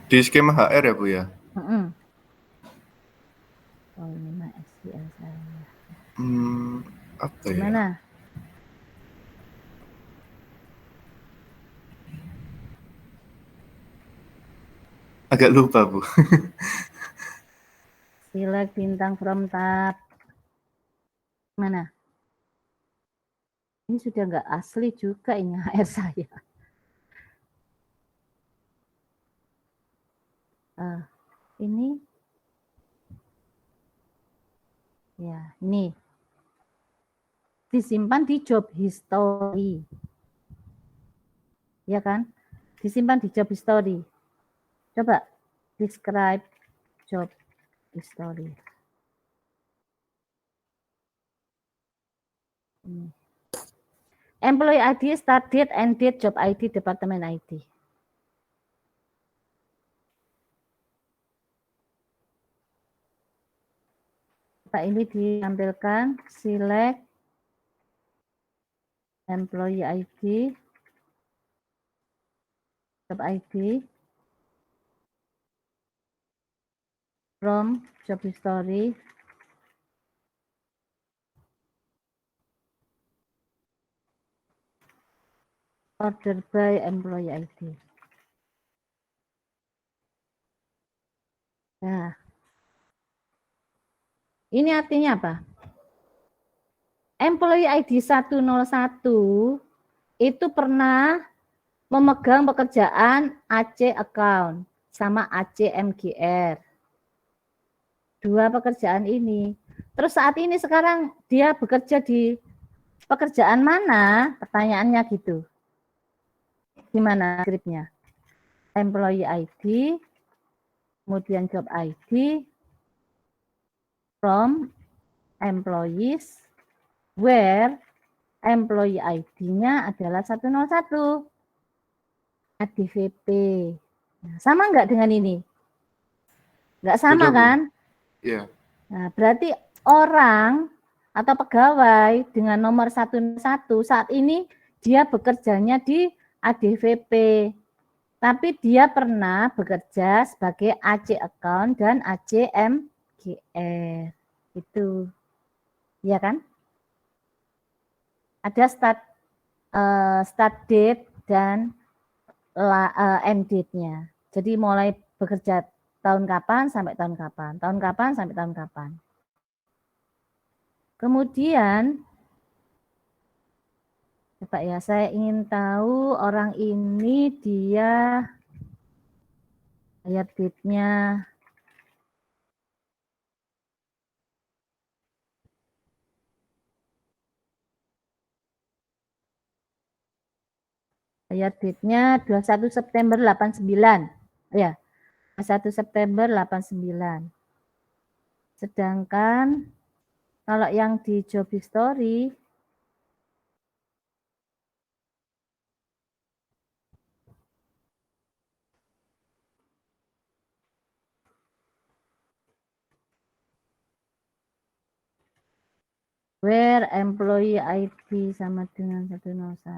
Di skema HR ya Bu ya? Oh, ini mah SQL saya. Apa ya? Gimana? Agak lupa Bu. Select bintang from tab. Mana? Ini sudah nggak asli juga ini HR saya. Ini. Ya, ini. Disimpan di job history. Ya kan? Disimpan di job history. Coba describe job history. Ini. Employee ID, start date, end date, job ID, department ID. Nah, ini ditampilkan select employee ID, job ID from job history, order by employee ID. Nah, ini artinya apa? Employee ID 101 itu pernah memegang pekerjaan AC account sama AC MGR. Dua pekerjaan ini. Terus saat ini sekarang dia bekerja di pekerjaan mana? Pertanyaannya gitu. Gimana skripnya? Employee ID, kemudian job ID, from employees, where employee ID-nya adalah 101. ADVP. Nah, sama enggak dengan ini? Enggak sama Beda, Bu. kan? Iya. Nah, berarti orang atau pegawai dengan nomor 101 saat ini dia bekerjanya di ADVP. Tapi dia pernah bekerja sebagai AC account dan AC MGR. Itu. Iya kan? Ada start date dan end date-nya. Jadi mulai bekerja tahun kapan sampai tahun kapan, tahun kapan sampai tahun kapan. Kemudian, coba ya, saya ingin tahu orang ini dia hire date-nya hire date-nya 21 September 89. Ya, 21 September 89. Sedangkan kalau yang di job history where employee ID sama dengan 101.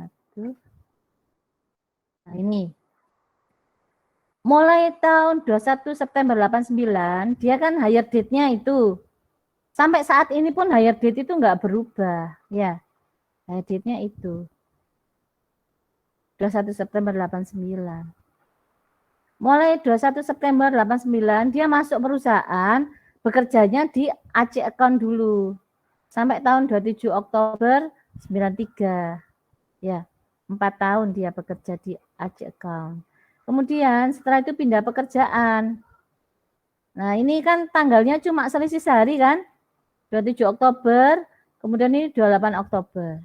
Nah, ini. Mulai tahun 21 September 89, dia kan hire date-nya itu. Sampai saat ini pun hire date itu enggak berubah, ya. Hire date-nya itu. 21 September 89. Mulai 21 September 89, dia masuk perusahaan, bekerjanya di AC account dulu. Sampai tahun 27 Oktober 93. Ya, 4 tahun dia bekerja di AC account. Kemudian setelah itu pindah pekerjaan. Nah, ini kan tanggalnya cuma selisih sehari kan? 27 Oktober, kemudian ini 28 Oktober.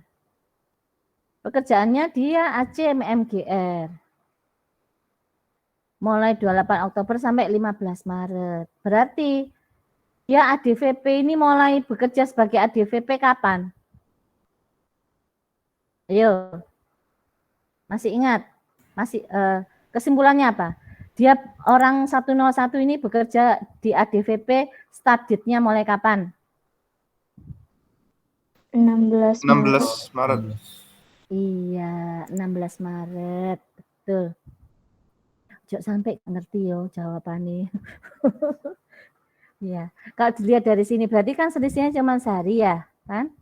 Pekerjaannya dia AC MGR. mulai 28 Oktober sampai 15 Maret. Berarti ya ADVP ini mulai bekerja sebagai ADVP kapan? Ayo. Masih ingat? Masih kesimpulannya apa? Dia orang 101 ini bekerja di ADVP, start date-nya mulai kapan? 16 16 Maret. Iya, 16 Maret. Betul. Jok sampai ngerti yo jawabannya. Iya, kalau dilihat dari sini berarti kan selisihnya cuma sehari ya, kan?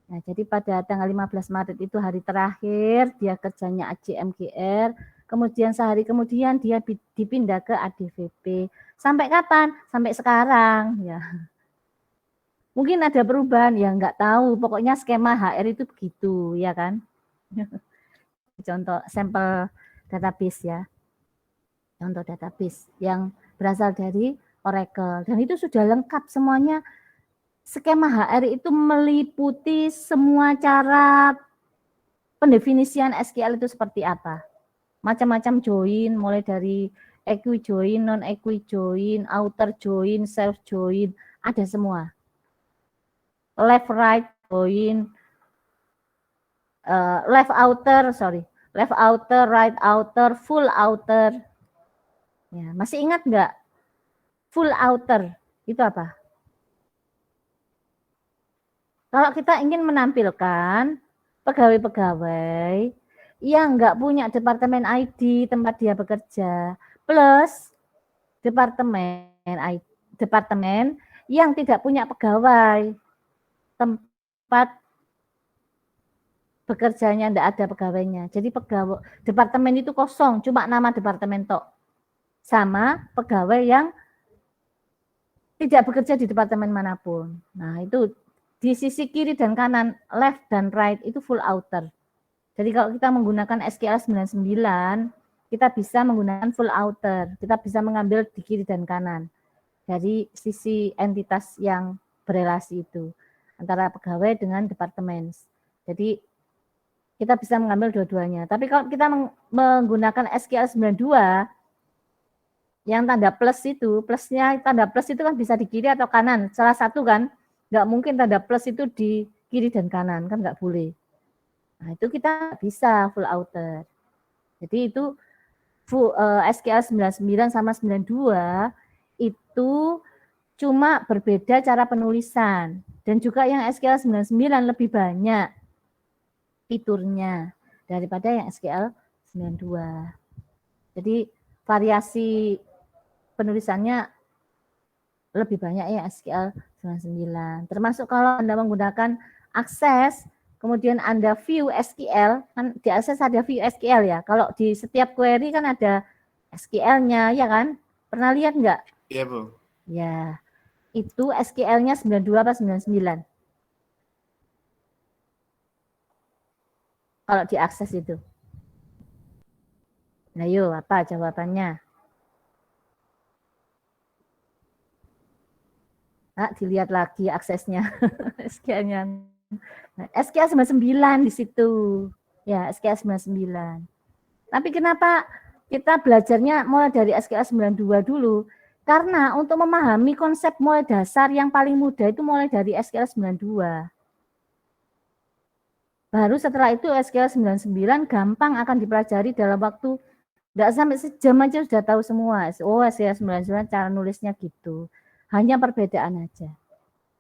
Nah, jadi pada tanggal 15 Maret itu hari terakhir dia kerjanya AJMGR, kemudian sehari kemudian dia dipindah ke ADVP. Sampai kapan? Sampai sekarang, ya. Mungkin ada perubahan, ya nggak tahu. Pokoknya skema HR itu begitu, ya kan? Contoh sampel database ya. Contoh database yang berasal dari Oracle. Dan itu sudah lengkap semuanya. Skema HR itu meliputi semua cara pendefinisian SQL itu seperti apa. Macam-macam join, mulai dari equi join, non equi join, outer join, self join, ada semua. Left right join, left outer, right outer, full outer. Ya, masih ingat nggak? Full outer itu apa? Kalau kita ingin menampilkan pegawai-pegawai yang nggak punya departemen ID tempat dia bekerja, plus departemen yang tidak punya pegawai tempat bekerjanya, tidak ada pegawainya. Jadi departemen itu kosong, cuma nama departemen tok. Sama pegawai yang tidak bekerja di departemen manapun. Nah, itu di sisi kiri dan kanan, left dan right itu full outer. Jadi kalau kita menggunakan SQL 99, kita bisa menggunakan full outer. Kita bisa mengambil di kiri dan kanan dari sisi entitas yang berelasi itu antara pegawai dengan departemen. Jadi kita bisa mengambil dua-duanya. Tapi kalau kita menggunakan SQL 92, yang tanda plus itu, tanda plus itu kan bisa di kiri atau kanan, salah satu kan, nggak mungkin tanda plus itu di kiri dan kanan, kan nggak boleh. Nah itu kita bisa full outer. Jadi itu SQL 99 sama 92 itu cuma berbeda cara penulisan. Dan juga yang SQL 99 lebih banyak fiturnya daripada yang SQL 92. Jadi variasi penulisannya lebih banyak ya SQL 99. Termasuk kalau Anda menggunakan akses, kemudian Anda view SQL, kan di akses ada view SQL ya. Kalau di setiap query kan ada SQL-nya, ya kan? Pernah lihat nggak? Iya, Bu. Ya, itu SQL-nya 92 apa 99? Kalau di akses itu. Nah, yuk, apa jawabannya? Nah, dilihat lagi aksesnya, SQL-nya. Nah, SQL 99 di situ. Ya, SQL 99. Tapi kenapa kita belajarnya mulai dari SQL 92 dulu? Karena untuk memahami konsep mulai dasar yang paling mudah itu mulai dari SQL 92. Baru setelah itu SQL 99 gampang akan dipelajari dalam waktu tidak sampai sejam aja sudah tahu semua. Oh, SQL 99 cara nulisnya gitu. Hanya perbedaan aja.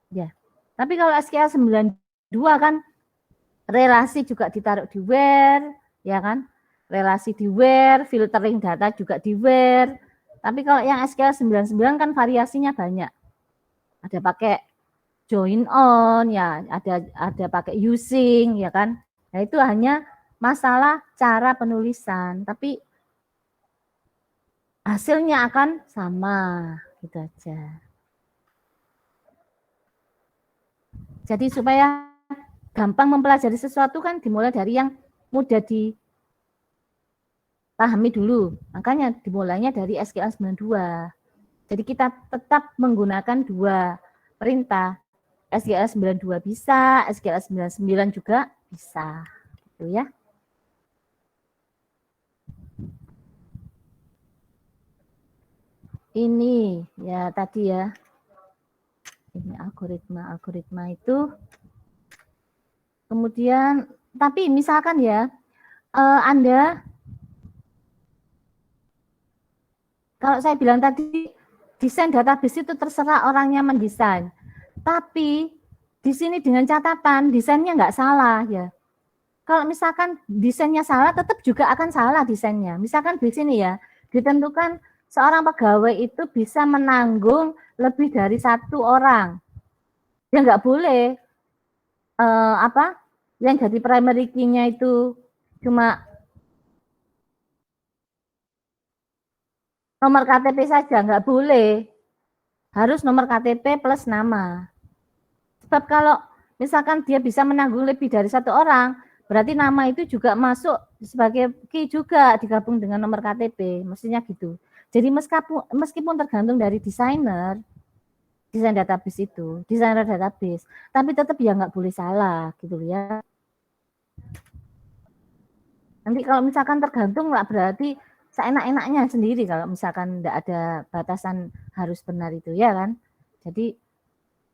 Ya. Tapi kalau SQL 92 kan relasi juga ditaruh di where, ya kan? Relasi di where, filtering data juga di where. Tapi kalau yang SQL 99 kan variasinya banyak. Ada pakai join on, ya, ada pakai using, ya kan? Nah, itu hanya masalah cara penulisan, tapi hasilnya akan sama, gitu aja. Jadi supaya gampang mempelajari sesuatu kan dimulai dari yang mudah dipahami dulu. Makanya dimulainya dari SQL 92. Jadi kita tetap menggunakan dua perintah. SQL 92 bisa, SQL 99 juga bisa. Gitu ya. ini ya tadi ya. Ini algoritma itu. Kemudian tapi misalkan ya Anda kalau saya bilang tadi desain database itu terserah orangnya mendesain. Tapi di sini dengan catatan desainnya nggak salah ya. Kalau misalkan desainnya salah, tetap juga akan salah desainnya. Misalkan di sini ya, ditentukan seorang pegawai itu bisa menanggung lebih dari 1 orang. Ya nggak boleh yang jadi primary key-nya itu cuma nomor KTP saja, nggak boleh. Harus nomor KTP plus nama. Sebab kalau misalkan dia bisa menanggung lebih dari 1 orang, berarti nama itu juga masuk sebagai key juga digabung dengan nomor KTP, mestinya gitu. Jadi meskipun tergantung dari desain database itu, desainer database, tapi tetap ya nggak boleh salah gitu ya. Nanti kalau misalkan tergantung nggak berarti seenak-enaknya sendiri kalau misalkan nggak ada batasan harus benar itu ya kan. Jadi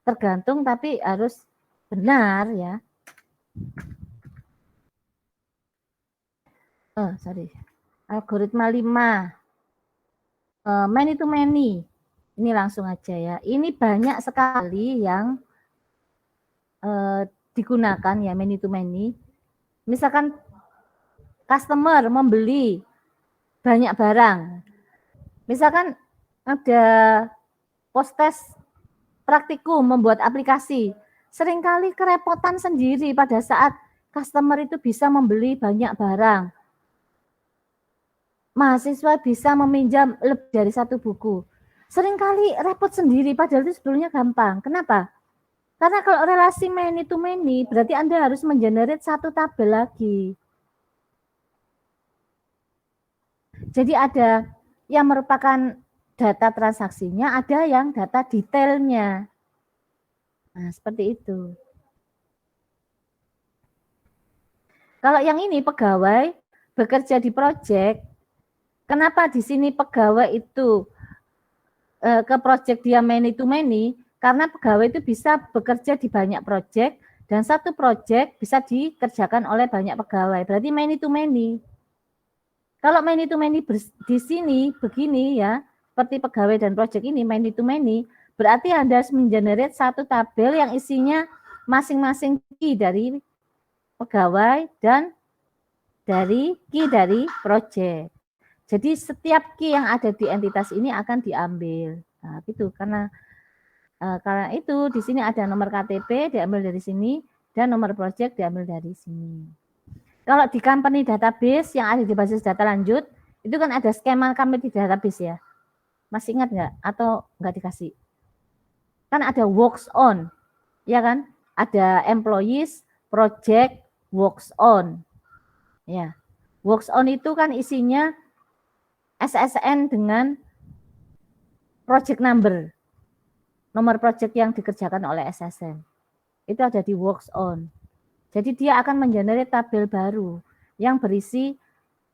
tergantung tapi harus benar ya. Algoritma 5. Many to many. Ini langsung aja ya. Ini banyak sekali yang digunakan ya many to many. Misalkan customer membeli banyak barang. Misalkan ada postes praktikum membuat aplikasi. Seringkali kerepotan sendiri pada saat customer itu bisa membeli banyak barang. Mahasiswa bisa meminjam lebih dari 1 buku. Seringkali repot sendiri, padahal itu sebetulnya gampang. Kenapa? Karena kalau relasi many to many, berarti Anda harus mengenerate 1 tabel lagi. Jadi ada yang merupakan data transaksinya, ada yang data detailnya. Nah, seperti itu. Kalau yang ini pegawai bekerja di proyek, kenapa di sini pegawai itu ke proyek dia many to many? Karena pegawai itu bisa bekerja di banyak proyek dan 1 proyek bisa dikerjakan oleh banyak pegawai. Berarti many to many. Kalau many to many di sini begini ya, seperti pegawai dan proyek ini many to many, berarti Anda harus mengenerate 1 tabel yang isinya masing-masing key dari pegawai dan dari key dari proyek. Jadi setiap key yang ada di entitas ini akan diambil. Nah, gitu karena itu di sini ada nomor KTP diambil dari sini dan nomor project diambil dari sini. Kalau di company database yang ada di basis data lanjut, itu kan ada skema company database ya. Masih ingat nggak? Atau nggak dikasih? Kan ada works on, ya kan? Ada employees, project, works on. Ya, works on itu kan isinya SSN dengan project number, nomor project yang dikerjakan oleh SSN. Itu ada di works on. Jadi dia akan mengenerate tabel baru yang berisi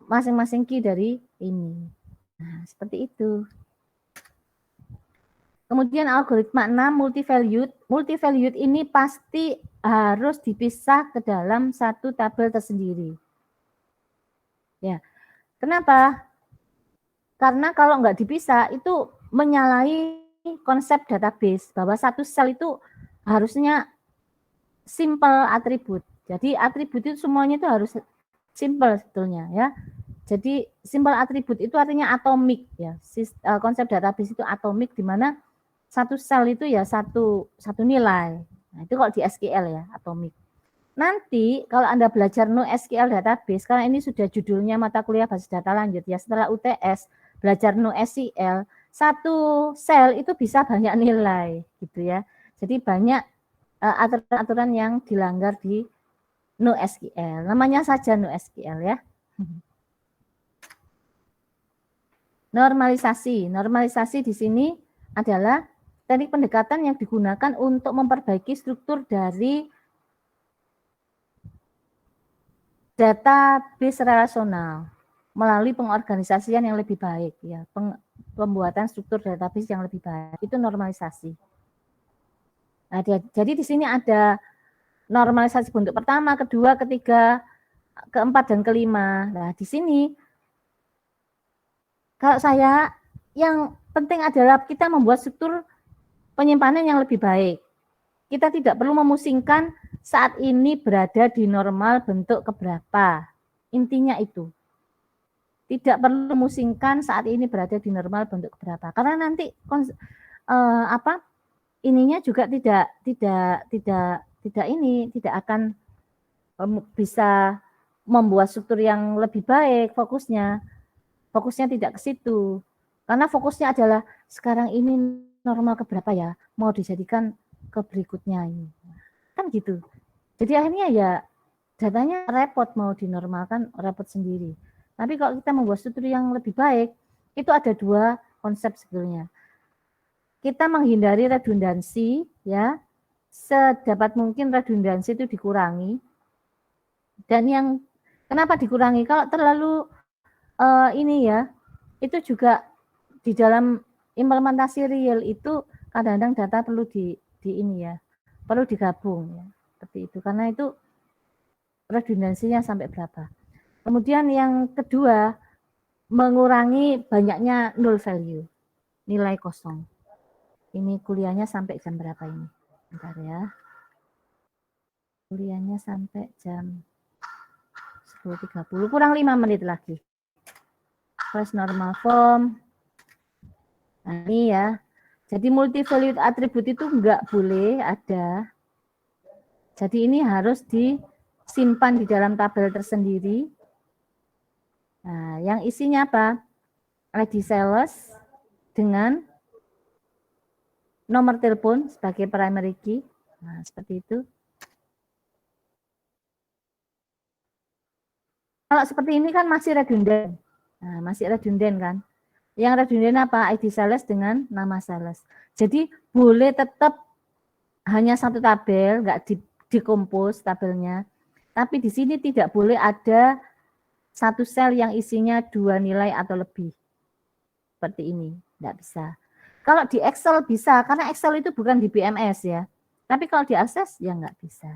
masing-masing key dari ini. Nah, seperti itu. Kemudian algoritma 6 multivalued. Multivalued ini pasti harus dipisah ke dalam 1 tabel tersendiri. Ya. Kenapa? Karena kalau nggak dipisah itu menyalahi konsep database bahwa 1 sel itu harusnya simple atribut. Jadi atribut itu semuanya itu harus simple sebetulnya ya. Jadi simple atribut itu artinya atomik ya. Konsep database itu atomik di mana 1 sel itu ya satu nilai. Nah, itu kalau di SQL ya, atomik. Nanti kalau Anda belajar NoSQL database, karena ini sudah judulnya mata kuliah basis data lanjut ya, setelah UTS belajar NoSQL, 1 sel itu bisa banyak nilai gitu ya. Jadi banyak aturan-aturan yang dilanggar di NoSQL. Namanya saja NoSQL ya. Normalisasi. Normalisasi di sini adalah teknik pendekatan yang digunakan untuk memperbaiki struktur dari database relasional melalui pengorganisasian yang lebih baik ya. pembuatan struktur database yang lebih baik. Itu normalisasi. Nah, jadi di sini ada normalisasi bentuk pertama, kedua, ketiga, keempat, dan kelima. Nah, di sini kalau saya yang penting adalah kita membuat struktur penyimpanan yang lebih baik. Kita tidak perlu memusingkan saat ini berada di normal bentuk keberapa. Intinya itu. Tidak perlu memusingkan saat ini berada di normal bentuk keberapa. Karena nanti ininya juga tidak akan bisa membuat struktur yang lebih baik fokusnya tidak ke situ, karena fokusnya adalah sekarang ini normal keberapa ya, mau dijadikan ke berikutnya ini, kan gitu. Jadi akhirnya ya datanya repot, mau dinormalkan repot sendiri. Tapi kalau kita membuat struktur yang lebih baik, itu ada dua konsep sebetulnya. Kita menghindari redundansi, ya, sedapat mungkin redundansi itu dikurangi. Dan yang kenapa dikurangi? Kalau terlalu ini ya, itu juga di dalam implementasi real itu kadang-kadang data perlu di ini ya, perlu digabung ya, seperti itu. Karena itu redundansinya sampai berapa. Kemudian yang kedua, mengurangi banyaknya null value, nilai kosong. Ini kuliahnya sampai jam berapa ini? Bentar ya. Kuliahnya sampai jam 10.30, kurang 5 menit lagi. First normal form. Nah, ini ya. Jadi multi-valued attribute itu enggak boleh ada. Jadi ini harus disimpan di dalam tabel tersendiri. Nah, yang isinya apa? ID sales dengan nomor telepon sebagai primary key. Nah, seperti itu. Kalau seperti ini kan masih redundant. Nah, masih redundant kan. Yang redundant apa? ID sales dengan nama sales. Jadi boleh tetap hanya satu tabel, nggak dikompos tabelnya. Tapi di sini tidak boleh ada satu sel yang isinya 2 nilai atau lebih. Seperti ini, nggak bisa. Kalau di Excel bisa, karena Excel itu bukan di BMS ya. Tapi kalau di Access ya nggak bisa.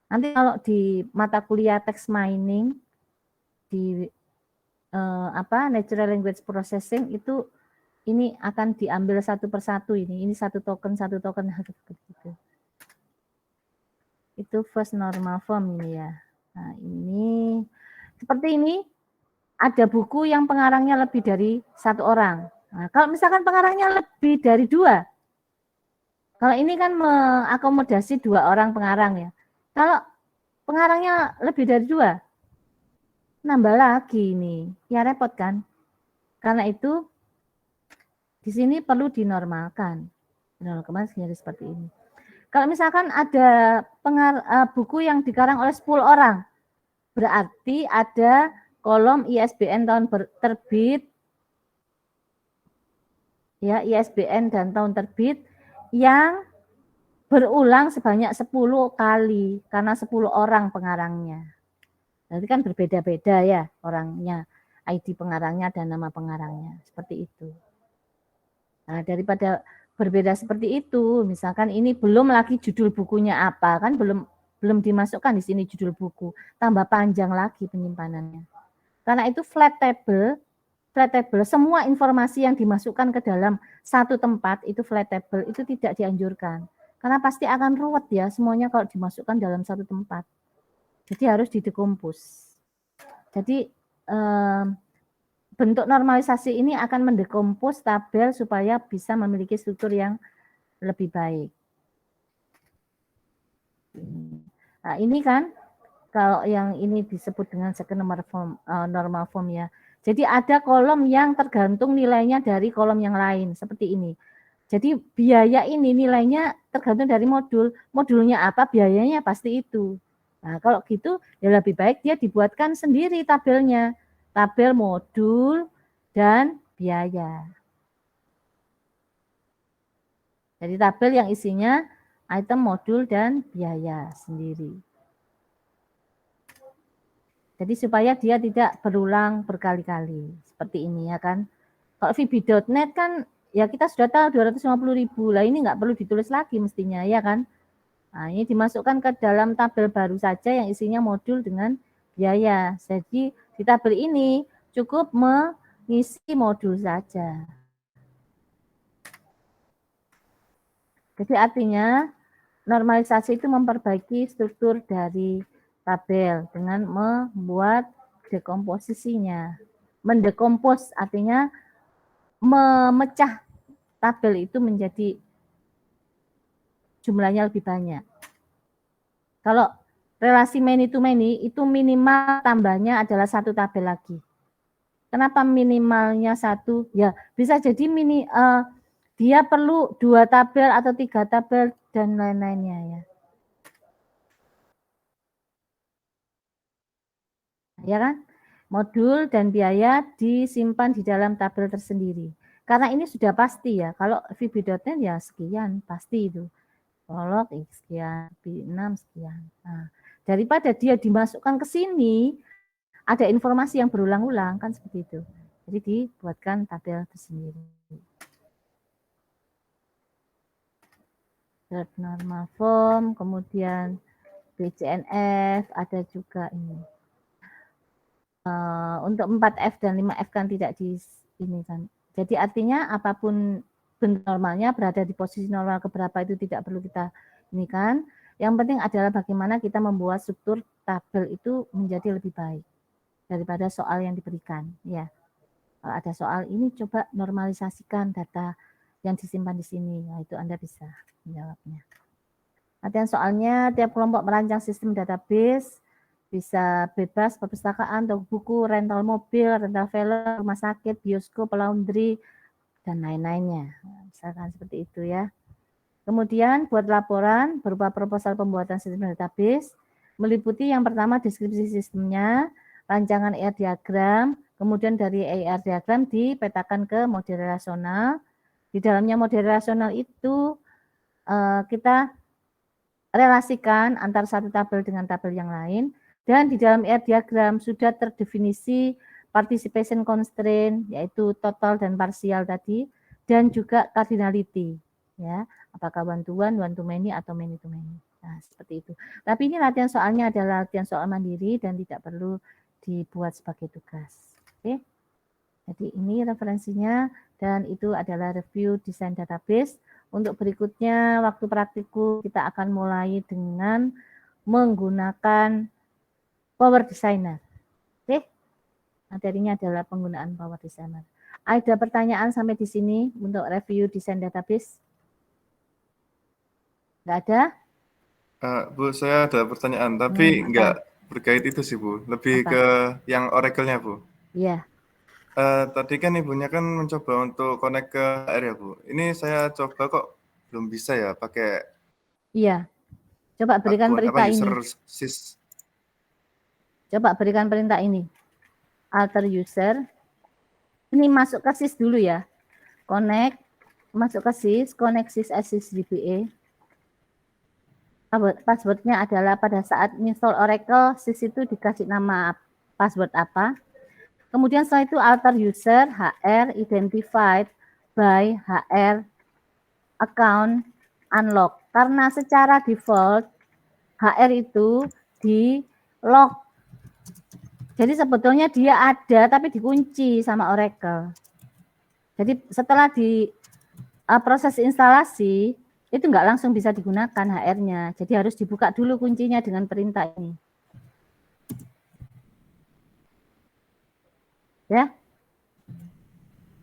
Nanti kalau di mata kuliah text mining, di natural language processing itu ini akan diambil satu persatu ini satu token gitu. Itu first normal form ini ya. Nah, ini seperti ini, ada buku yang pengarangnya lebih dari 1 orang. Nah, kalau misalkan pengarangnya lebih dari 2, kalau ini kan mengakomodasi 2 orang pengarang ya. Kalau pengarangnya lebih dari 2, nambah lagi ini, ya repot kan? Karena itu di sini perlu dinormalkan. Dinormalkan seperti ini. Kalau misalkan ada buku yang dikarang oleh 10 orang, berarti ada kolom ISBN tahun terbit, ya, ISBN dan tahun terbit yang berulang sebanyak 10 kali karena 10 orang pengarangnya. Nanti kan berbeda-beda ya orangnya, ID pengarangnya dan nama pengarangnya, seperti itu. Nah, daripada berbeda seperti itu, misalkan ini belum lagi judul bukunya apa, kan belum dimasukkan di sini judul buku, tambah panjang lagi penyimpanannya. Karena itu flat table, semua informasi yang dimasukkan ke dalam satu tempat itu flat table itu tidak dianjurkan. Karena pasti akan ruwet ya semuanya kalau dimasukkan dalam satu tempat. Jadi harus didekompos. Jadi bentuk normalisasi ini akan mendekompos tabel supaya bisa memiliki struktur yang lebih baik. Nah, ini kan kalau yang ini disebut dengan second normal form ya. Jadi ada kolom yang tergantung nilainya dari kolom yang lain seperti ini. Jadi biaya ini nilainya tergantung dari modul. Modulnya apa, biayanya pasti itu. Nah, kalau gitu ya lebih baik dia dibuatkan sendiri tabelnya. Tabel modul dan biaya. Jadi tabel yang isinya item, modul, dan biaya sendiri. Jadi supaya dia tidak berulang berkali-kali. Seperti ini ya kan. Kalau VB.net kan ya kita sudah tahu 250.000. Lah ini nggak perlu ditulis lagi mestinya, ya kan? Nah, ini dimasukkan ke dalam tabel baru saja yang isinya modul dengan biaya. Jadi di tabel ini cukup mengisi modul saja. Jadi artinya normalisasi itu memperbaiki struktur dari tabel dengan membuat dekomposisinya. Mendekompos artinya memecah tabel itu menjadi jumlahnya lebih banyak. Kalau relasi many to many itu minimal tambahnya adalah satu tabel lagi. Kenapa minimalnya satu? Ya bisa jadi dia perlu 2 tabel atau 3 tabel dan lain-lainnya ya. Ya kan? Modul dan biaya disimpan di dalam tabel tersendiri. Karena ini sudah pasti ya. Kalau VB.net ya sekian pasti itu. Prolog sekian, B6 sekian. Nah, daripada dia dimasukkan ke sini ada informasi yang berulang-ulang kan seperti itu. Jadi dibuatkan tabel tersendiri. Normal form, kemudian BCNF, ada juga ini. Untuk 4F dan 5F kan tidak di ini kan. Jadi artinya apapun bentuk normalnya berada di posisi normal keberapa itu tidak perlu kita ini kan. Yang penting adalah bagaimana kita membuat struktur tabel itu menjadi lebih baik daripada soal yang diberikan. Ya, kalau ada soal ini coba normalisasikan data yang disimpan di sini. Nah, itu Anda bisa menjawabnya. Latihan soalnya tiap kelompok merancang sistem database. Bisa bebas perpustakaan, toko buku, rental mobil, rental film, rumah sakit, bioskop, laundry, dan lain-lainnya. Misalkan seperti itu ya. Kemudian buat laporan berupa proposal pembuatan sistem database, meliputi yang pertama deskripsi sistemnya, rancangan ER diagram, kemudian dari ER diagram dipetakan ke model relasional. Di dalamnya model relasional itu kita relasikan antara satu tabel dengan tabel yang lain. Dan di dalam ER diagram sudah terdefinisi participation constraint, yaitu total dan parsial tadi, dan juga cardinality, ya, apakah one to many, atau many to many. Nah, seperti itu. Tapi ini latihan soalnya adalah latihan soal mandiri dan tidak perlu dibuat sebagai tugas. Oke. Jadi ini referensinya dan itu adalah review desain database. Untuk berikutnya waktu praktikum kita akan mulai dengan menggunakan Power Designer. Oke. Materinya adalah penggunaan Power Designer. Ada pertanyaan sampai di sini untuk review desain database? Enggak ada? Bu, saya ada pertanyaan, tapi enggak berkait itu sih, Bu. Lebih ke yang Oracle-nya, Bu. Iya. Tadi kan Ibunya kan mencoba untuk connect ke HR ya, Bu. Ini saya coba kok belum bisa ya pakai. Iya. Coba berikan perintah ini. Coba berikan perintah ini. Alter user. Ini masuk ke sys dulu ya. Connect. Masuk ke sys. Connect sys DBA. Passwordnya adalah pada saat install Oracle, sys itu dikasih nama password apa. Kemudian setelah itu alter user HR identified by HR account unlock. Karena secara default HR itu di lock. Jadi sebetulnya dia ada tapi dikunci sama Oracle. Jadi setelah di proses instalasi itu enggak langsung bisa digunakan HR-nya. Jadi harus dibuka dulu kuncinya dengan perintah ini. Ya.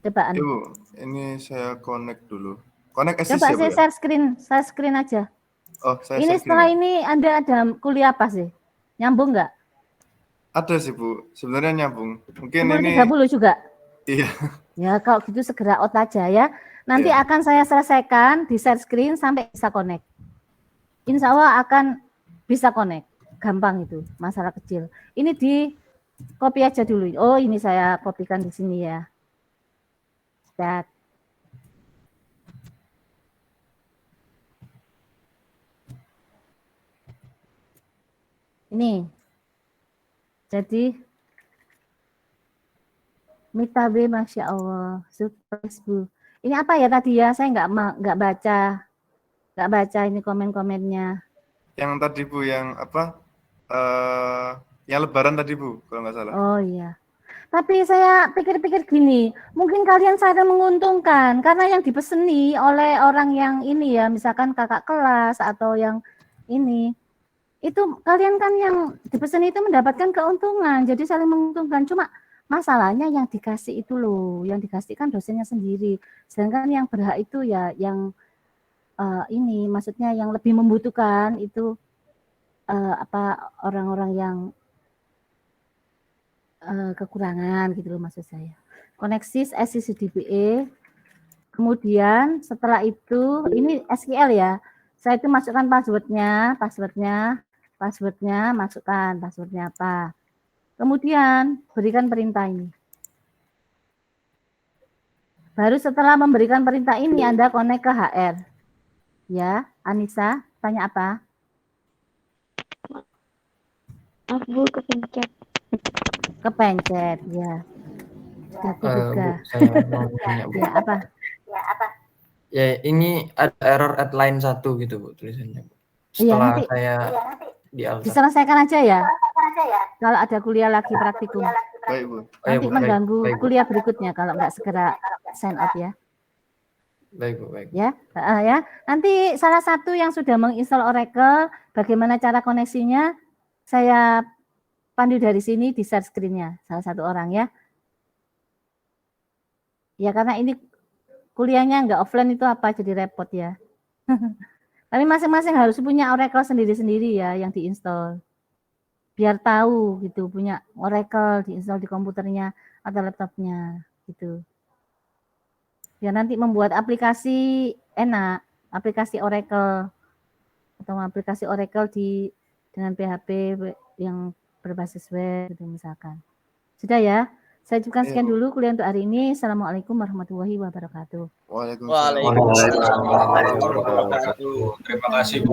Coba Ibu, ini saya connect dulu. Connect assist coba ya, Bu, saya share screen aja. Oh, saya ini share setelah screen, ini Anda ada kuliah apa sih? Nyambung enggak? Ada sih, Bu. Sebenarnya nyambung. Mungkin 10, ini 30 juga? Iya. Ya, kalau gitu segera out aja ya. Nanti Iya. akan saya selesaikan di share screen sampai bisa connect. Insya Allah akan bisa connect. Gampang itu, masalah kecil. Ini di copy aja dulu. Oh, ini saya kopikan di sini ya. Chat. Ini. Jadi Mita B, Masya Allah. Surprise, Bu. Ini apa ya tadi ya? Saya nggak baca ini komen-komennya. Yang tadi Bu, yang apa? Yang Lebaran tadi Bu, kalau nggak salah. Oh iya. Tapi saya pikir-pikir gini, mungkin kalian sadar menguntungkan karena yang dipeseni oleh orang yang ini ya, misalkan kakak kelas atau yang ini, itu kalian kan yang dipeseni itu mendapatkan keuntungan, jadi saling menguntungkan. Cuma masalahnya yang dikasih itu loh, yang dikasih kan dosennya sendiri, sedangkan yang berhak itu ya yang ini, maksudnya yang lebih membutuhkan itu apa orang-orang yang kekurangan gitu loh maksud saya. Koneksi SCCDBE. Kemudian setelah itu ini SQL ya. Saya itu masukkan passwordnya, masukkan passwordnya apa. Kemudian berikan perintah ini. Baru setelah memberikan perintah ini Anda connect ke HR. Ya, Anissa, tanya apa? Maaf Bu, kepencet. Kepencet, ya. Aku juga. Bu, saya mau tanya, Bu. Ya, apa? Ya, ini ada error at line 1 gitu, Bu, tulisannya. Bu. Iya, Setelah nanti saya di alta. diselesaikan aja ya. Kalau ada kuliah lagi praktikum. Baik Bu. Nanti Bu, mengganggu baik, Bu. kuliah berikutnya kalau nggak segera sign out ya. Baik, Bu, baik. Ya, ya. Nanti salah satu yang sudah menginstal Oracle, bagaimana cara koneksinya, saya pandu dari sini di share screen-nya, salah satu orang ya. Ya karena ini kuliahnya nggak offline itu apa, jadi repot ya. Tapi masing-masing harus punya Oracle sendiri-sendiri ya yang diinstal. Biar tahu gitu, punya Oracle diinstal di komputernya atau laptopnya gitu. Ya nanti membuat aplikasi enak, aplikasi Oracle atau aplikasi Oracle dengan PHP yang berbasis web gitu misalkan. Sudah ya, saya cukupkan sekian dulu kuliah untuk hari ini. Assalamualaikum warahmatullahi wabarakatuh. Waalaikumsalam. Terima kasih Bu.